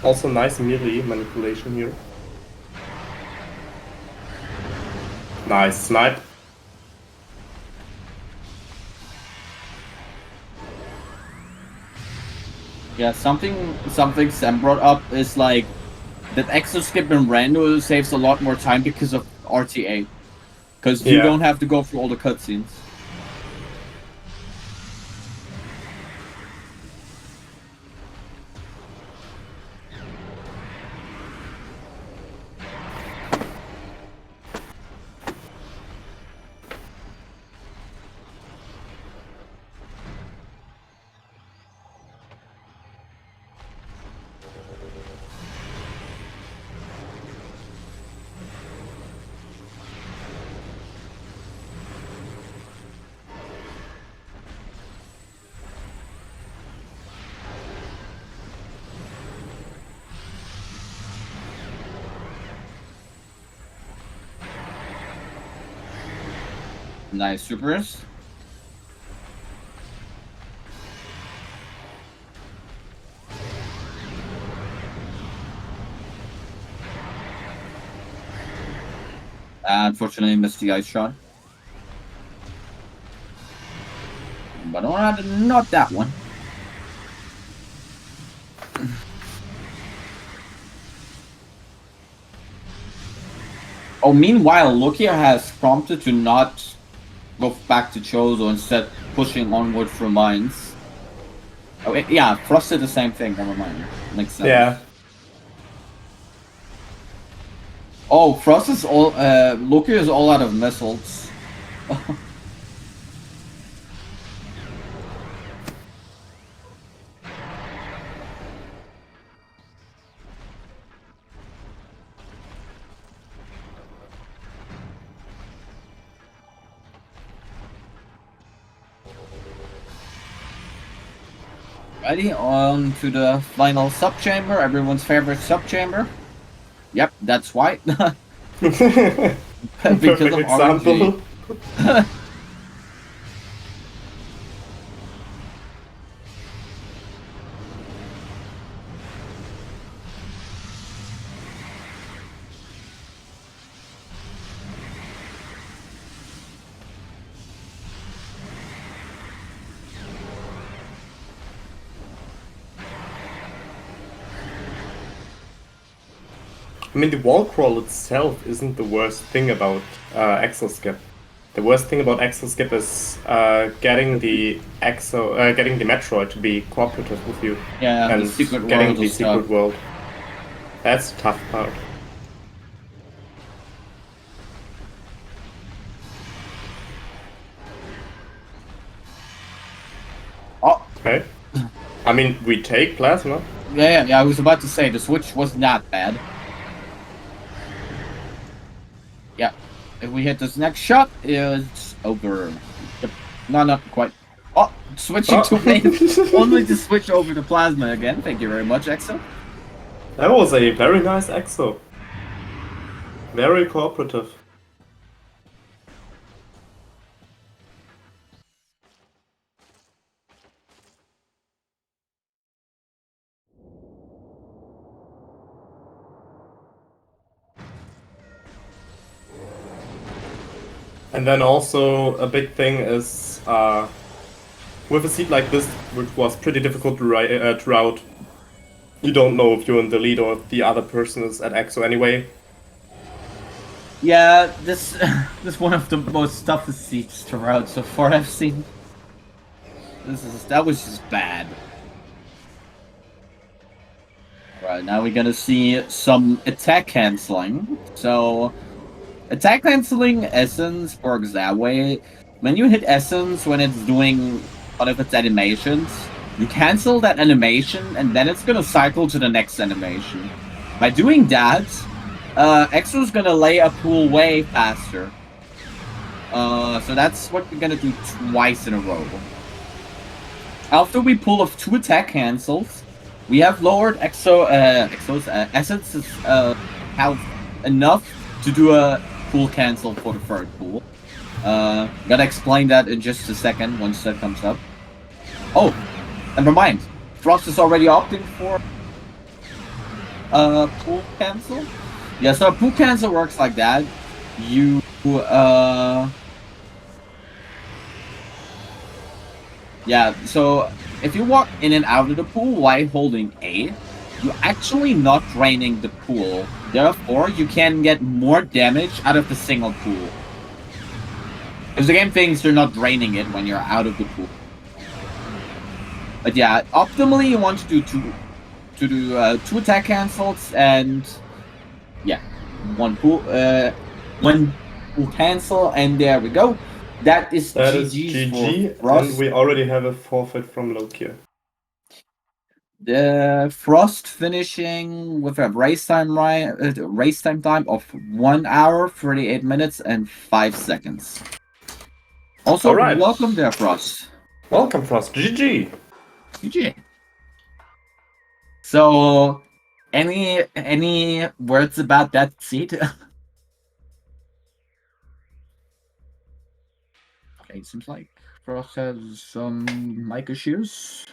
Also nice melee manipulation here. Nice snipe. Yeah, something Sam brought up is like that exo skip in Rando saves a lot more time because of RTA. Because you don't have to go through all the cutscenes. Nice supers. Unfortunately, missed the ice shot. But not that one. Oh, meanwhile, Lokir has prompted to not go back to Chozo, instead pushing onward through mines. Oh, yeah, Frost did the same thing, never mind. Makes sense. Yeah. Oh, Frost is all, Lokir is all out of missiles. Ready, on to the final sub-chamber, everyone's favorite sub-chamber. Yep, that's white. Because of example. RNG. I mean, the wall crawl itself isn't the worst thing about Axel skip. The worst thing about Axel skip is getting the Metroid to be cooperative with you. Yeah, and the secret getting world the is secret tough. world. That's the tough part. Oh, Okay. I mean, we take plasma. yeah, I was about to say, the switch was not bad. Yeah, if we hit this next shot, it's over. Yep. No, not quite. Oh, switching to main, only to switch over to plasma again. Thank you very much, Exo. That was a very nice Exo. Very cooperative. And then also a big thing is with a seat like this, which was pretty difficult to route, you don't know if you're in the lead or if the other person is at EXO anyway. Yeah, this is one of the most toughest seats to route so far I've seen. That was just bad. Right, now we're gonna see some attack canceling. So, attack canceling Essence works that way. When you hit Essence, when it's doing one of its animations, you cancel that animation, and then it's gonna cycle to the next animation. By doing that, Exo's gonna lay a pool way faster. So that's what we're gonna do twice in a row. After we pull off 2 attack cancels, we have lowered Exo's Essence's health enough to do a pool cancel for the third pool. Gotta explain that in just a second once that comes up. Oh, never mind. Frost is already opting for pool cancel. Yeah, so a pool cancel works like that. You yeah, so if you walk in and out of the pool while holding A, you're actually not draining the pool. Therefore, you can get more damage out of the single pool. Because the game thinks you're not draining it when you're out of the pool. But yeah, optimally you want to do two attack cancels and yeah, one pool cancel, and there we go. That is GG, and we already have a forfeit from Lokir. The Frost finishing with a race time time of 1 hour, 38 minutes, and 5 seconds. Also, right. Welcome there, Frost. Welcome, Frost. GG. GG. So, any words about that seat? it seems like Frost has some mic issues.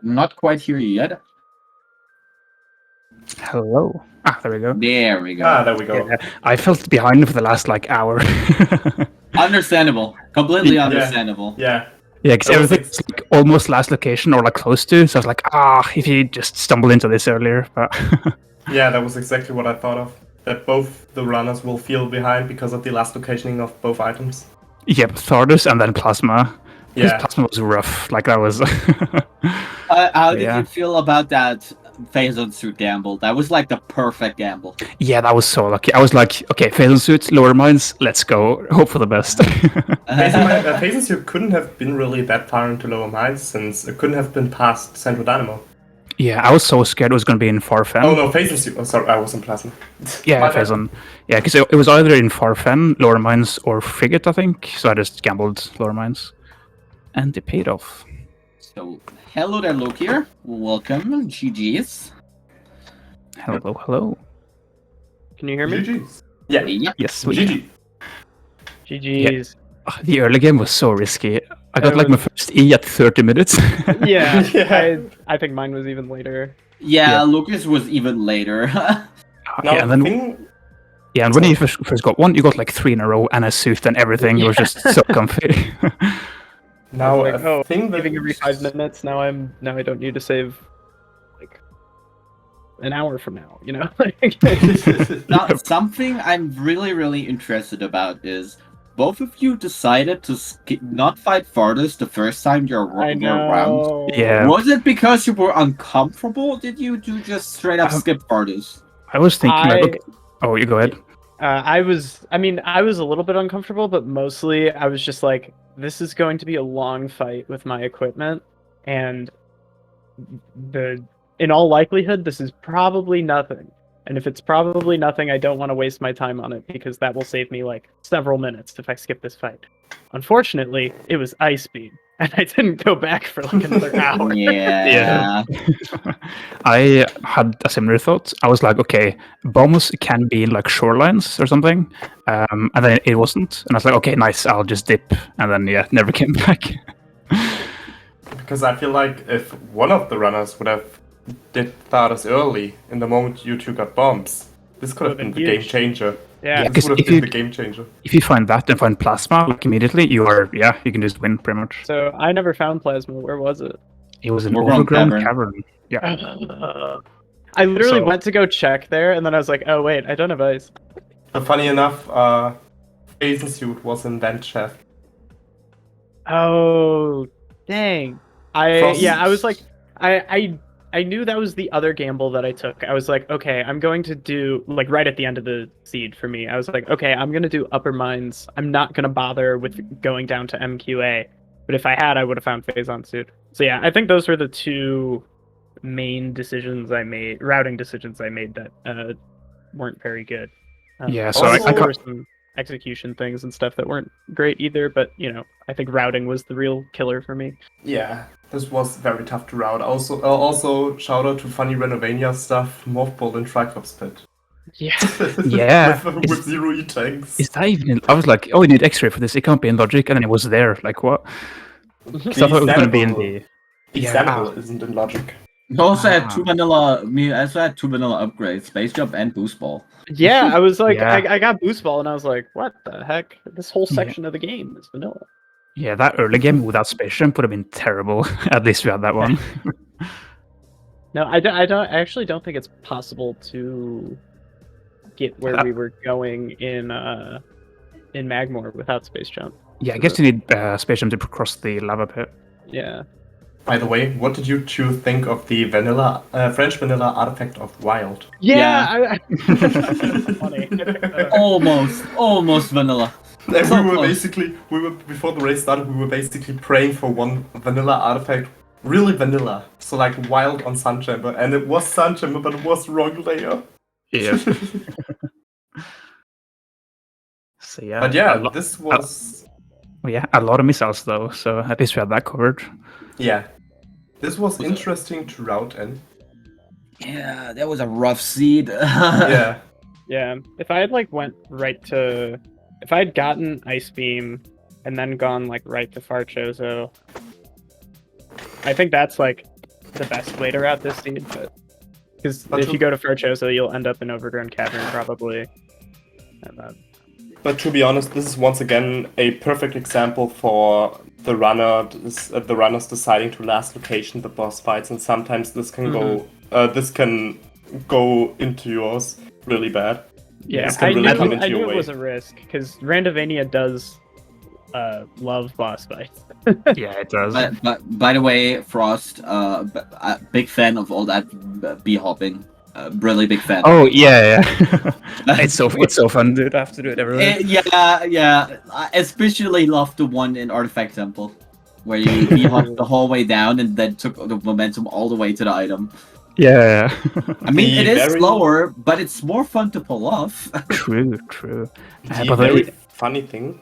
Not quite here yet. Hello. There we go. There we go. There we go. Yeah, I felt behind for the last hour. Understandable. Completely understandable. Yeah. Yeah, because everything's like almost last location or like close to. So I was like, if you just stumbled into this earlier. But Yeah, that was exactly what I thought of. That both the runners will feel behind because of the last locationing of both items. Yep, Thordus and then Plasma. Because Yeah. Plasma was rough. Like that was. How did you feel about that Phazon suit gamble? That was like the perfect gamble. Yeah, that was so lucky. I was like, okay, Phazon suits, lower mines, let's go. Hope for the best. Phazon suit couldn't have been really that far into lower mines since it couldn't have been past Central Dynamo. Yeah, I was so scared it was going to be in Farfen. Oh no, Phazon suit. Oh, sorry, I was in Plasma. Yeah, Phazon. Yeah, because it was either in Farfen, lower mines, or Frigate, I think. So I just gambled lower mines. And it paid off. So, hello there, Lokir. Welcome, GG's. Hello, hello. Can you hear me? GG's. Yeah. Yep. Yes, GG. GG's. The early game was so risky. I got like my first E at 30 minutes. Yeah, Yeah. I think mine was even later. Yeah, Lucas was even later. Now, and then and when you first got one, you got like 3 in a row and a suit and everything. It was just so comfy. now Like, a thing that saving every 5 minutes. Now I don't need to save like an hour from now. You know. Now, something I'm really interested about is both of you decided to not fight farthest the first time you're around. Yeah. Was it because you were uncomfortable? Did you just straight up skip farthest? I was thinking like, okay. Oh, you go ahead. I was a little bit uncomfortable, but mostly I was just like, this is going to be a long fight with my equipment, and in all likelihood, this is probably nothing. And if it's probably nothing, I don't want to waste my time on it because that will save me like several minutes if I skip this fight. Unfortunately, it was ice speed, and I didn't go back for like another hour. Yeah. I had a similar thought. I was like, okay, bombs can be like shorelines or something, and then it wasn't. And I was like, okay, nice, I'll just dip, and then never came back. Because I feel like if one of the runners would have did Thardus early, in the moment you two got bombs, this could have been the game changer. Yeah, this would have been the game changer. If you find that and find Plasma, like immediately, you can just win pretty much. So I never found Plasma. Where was it? It was an overgrown cavern. Yeah. I literally went to go check there, and then I was like, oh wait, I don't have ice. But funny enough, Phazon suit was in vent shaft. Oh, dang. I was like, I knew that was the other gamble that I took. I was like, okay, I'm going to do, like, right at the end of the seed for me, I was like, okay, I'm going to do upper mines. I'm not going to bother with going down to MQA. But if I had, I would have found Phazon suit. So yeah, I think those were the two main routing decisions I made that weren't very good. So I there were some execution things and stuff that weren't great either, but, I think routing was the real killer for me. Yeah. This was very tough to route. Also shout out to funny Renovania stuff, Mothball and Triceps Pit. Yeah. with 0 E-tanks. Is that even I was like, oh, you need X-ray for this. It can't be in logic, and then it was there. Like what? Because I thought it was going to be in the. The example isn't in logic. We also had two vanilla upgrades, Space Jump and Boost Ball. Yeah, I was like, I got Boost Ball, and I was like, what the heck? This whole section of the game is vanilla. Yeah, that early game without Space Jump would have been terrible. At least we had that one. No, I actually don't think it's possible to get where we were going in Magmore without Space Jump. Yeah, I guess you need Space Jump to cross the lava pit. Yeah. By the way, what did you two think of the French vanilla artifact of Wild? Yeah. Funny. Almost vanilla. We were before the race started. We were basically praying for one vanilla artifact, really vanilla. So like Wild on Sun Chamber, and it was Sun Chamber, but it was wrong layer. Yeah. So yeah. But yeah, this was. A lot of missiles though. So at least we had that covered. Yeah, this was interesting to route in. Yeah, that was a rough seed. Yeah. Yeah, if I had like if I had gotten Ice Beam and then gone like right to Farchozo, I think that's like the best way to route this seed. But because if you go to Farchozo, you'll end up in Overgrown Cavern probably. But to be honest, this is once again a perfect example for the runners deciding to last location the boss fights, and sometimes this can go into yours really bad. Yeah, this can really come into I knew your it way. was a risk because Randomania does love boss fights. Yeah, it does. But by the way, Frost, big fan of all that bee hopping. Really big fan. Oh yeah. It's so fun, dude. I have to do it everywhere. Yeah. I especially love the one in Artifact Temple, where you bee hop the whole way down and then took the momentum all the way to the item. Yeah. I mean, it is slower, but it's more fun to pull off. True. The very funny thing.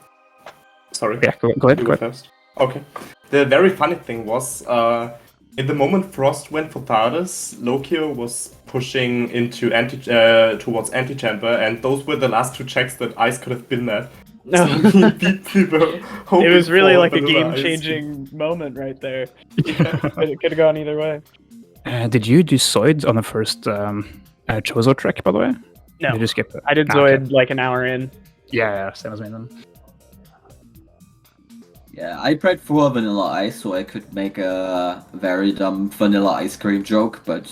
Sorry. Yeah, go ahead. First. Okay. The very funny thing was, in the moment Frost went for Thardus, Lokir was pushing into towards anti-chamber, and those were the last two checks that Ice could have been at. So it was really like a game-changing moment right there. It could have gone either way. Did you do Zoid on the first Chozo track, by the way? No, did you skip it? I did Zoid like an hour in. Yeah, same as me then. Yeah, I prayed for Vanilla Ice so I could make a very dumb vanilla ice cream joke, but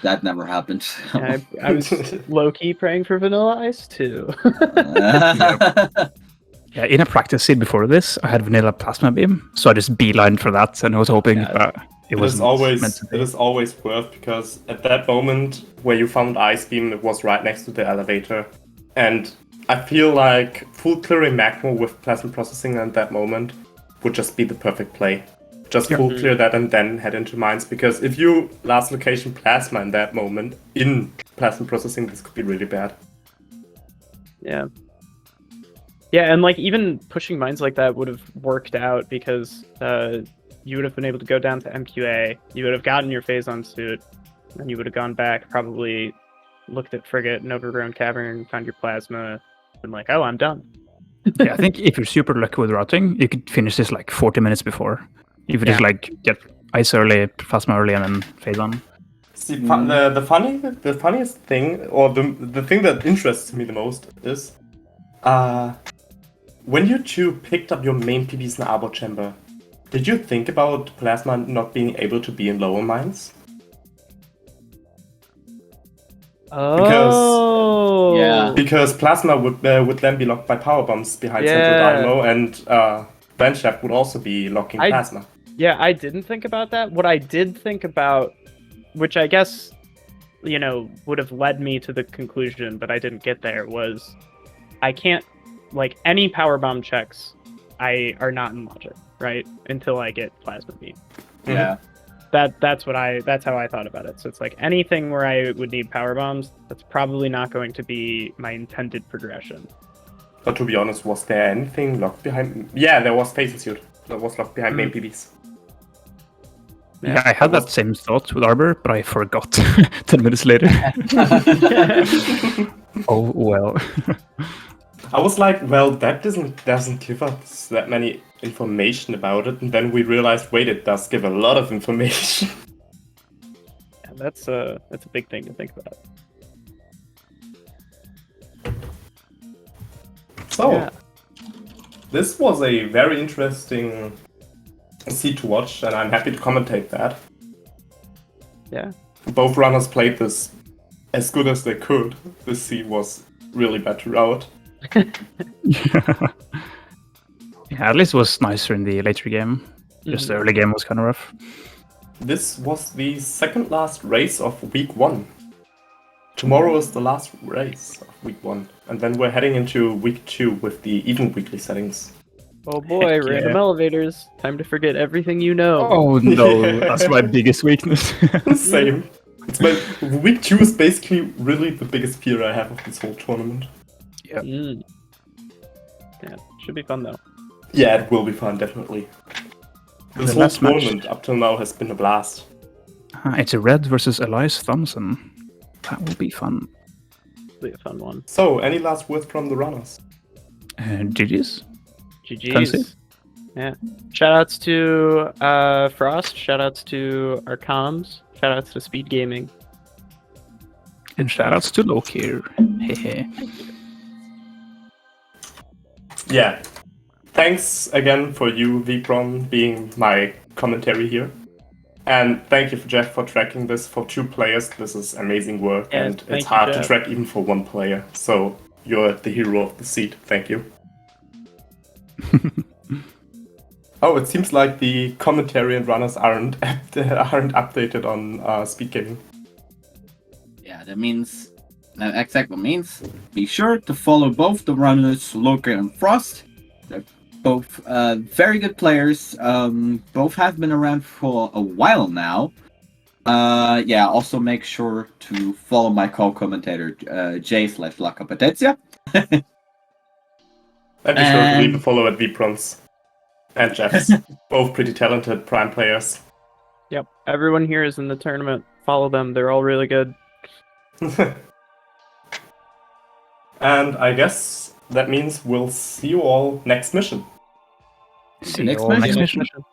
that never happened. I was low-key praying for Vanilla Ice too. Yeah, in a practice seed before this, I had Vanilla Plasma Beam, so I just beelined for that, and I was hoping it was always worth, because at that moment where you found Ice Beam, it was right next to the elevator, and I feel like full clearing Magma with Plasma Processing at that moment would just be the perfect play. Just full clear that and then head into Mines, because if you last location Plasma in that moment in Plasma Processing, this could be really bad. Yeah. Yeah, and like even pushing Mines like that would have worked out, because you would have been able to go down to MQA, you would have gotten your Phazon suit, and you would have gone back, probably looked at Frigate and Overgrown Cavern, found your Plasma, and like, oh, I'm done. Yeah, I think if you're super lucky with routing, you could finish this like 40 minutes before. If you just like get Ice early, Plasma early, and then Phazon. See, the funniest thing, or the thing that interests me the most is, when you two picked up your main PBs in Arbor Chamber, did you think about Plasma not being able to be in lower mines? Because Plasma would then be locked by power bombs behind Central Dynamo, and Venshaft would also be locking Plasma. Yeah, I didn't think about that. What I did think about, which I guess, would have led me to the conclusion, but I didn't get there, was I can't, like, any power bomb checks are not in logic, right? Until I get Plasma Beam. Yeah. That's how I thought about it. So it's like anything where I would need power bombs, that's probably not going to be my intended progression. But to be honest, was there anything locked behind? Yeah, there was Phazon Suit that was locked behind main PBs. Yeah, I had that same thought with Arbor, but I forgot 10 minutes later. Oh well. I was like, well, that doesn't give us that many information about it, and then we realized, wait, it does give a lot of information. Yeah, that's a big thing to think about. So, this was a very interesting seed to watch, and I'm happy to commentate that. Yeah. Both runners played this as good as they could. This seed was really bad to route. Yeah, at least it was nicer in the later game. Just the early game was kind of rough. This was the second last race of week 1. Tomorrow is the last race of week 1, and then we're heading into week 2 with the even weekly settings. Oh boy, random elevators. Time to forget everything you know. Oh no, that's my biggest weakness. Same. Week 2 is basically really the biggest fear I have of this whole tournament. Yeah. Yeah, should be fun though. Yeah, it will be fun, definitely. This whole tournament up till now has been a blast. It's a Red versus Elias Thompson. That will be fun. Be a fun one. So, any last words from the runners? GG's. GG's. Fancy. Yeah. Shoutouts to Frost. Shoutouts to our comms. Shoutouts to SpeedGaming. And shoutouts to Lokir. Hehe. Yeah. Thanks again for you, Vipron, being my commentary here. And thank you, Jeff, for tracking this for 2 players. This is amazing work, Yeah, and thank it's you, hard to Jeff. track even for 1 player. So you're the hero of the seat. Thank you. Oh, it seems like the commentary and runners aren't updated on SpeedGaming. Yeah, that means that exactly means be sure to follow both the runners, Lokir and Frost. They're both very good players. Both have been around for a while now. Yeah, also make sure to follow my co-commentator J/LaCompetencia. And be sure to leave a follow at Vipron's and Jeff's. Both pretty talented Prime players. Yep. Everyone here is in the tournament. Follow them. They're all really good. And I guess that means we'll see you all next mission. See Next you all mission. next mission.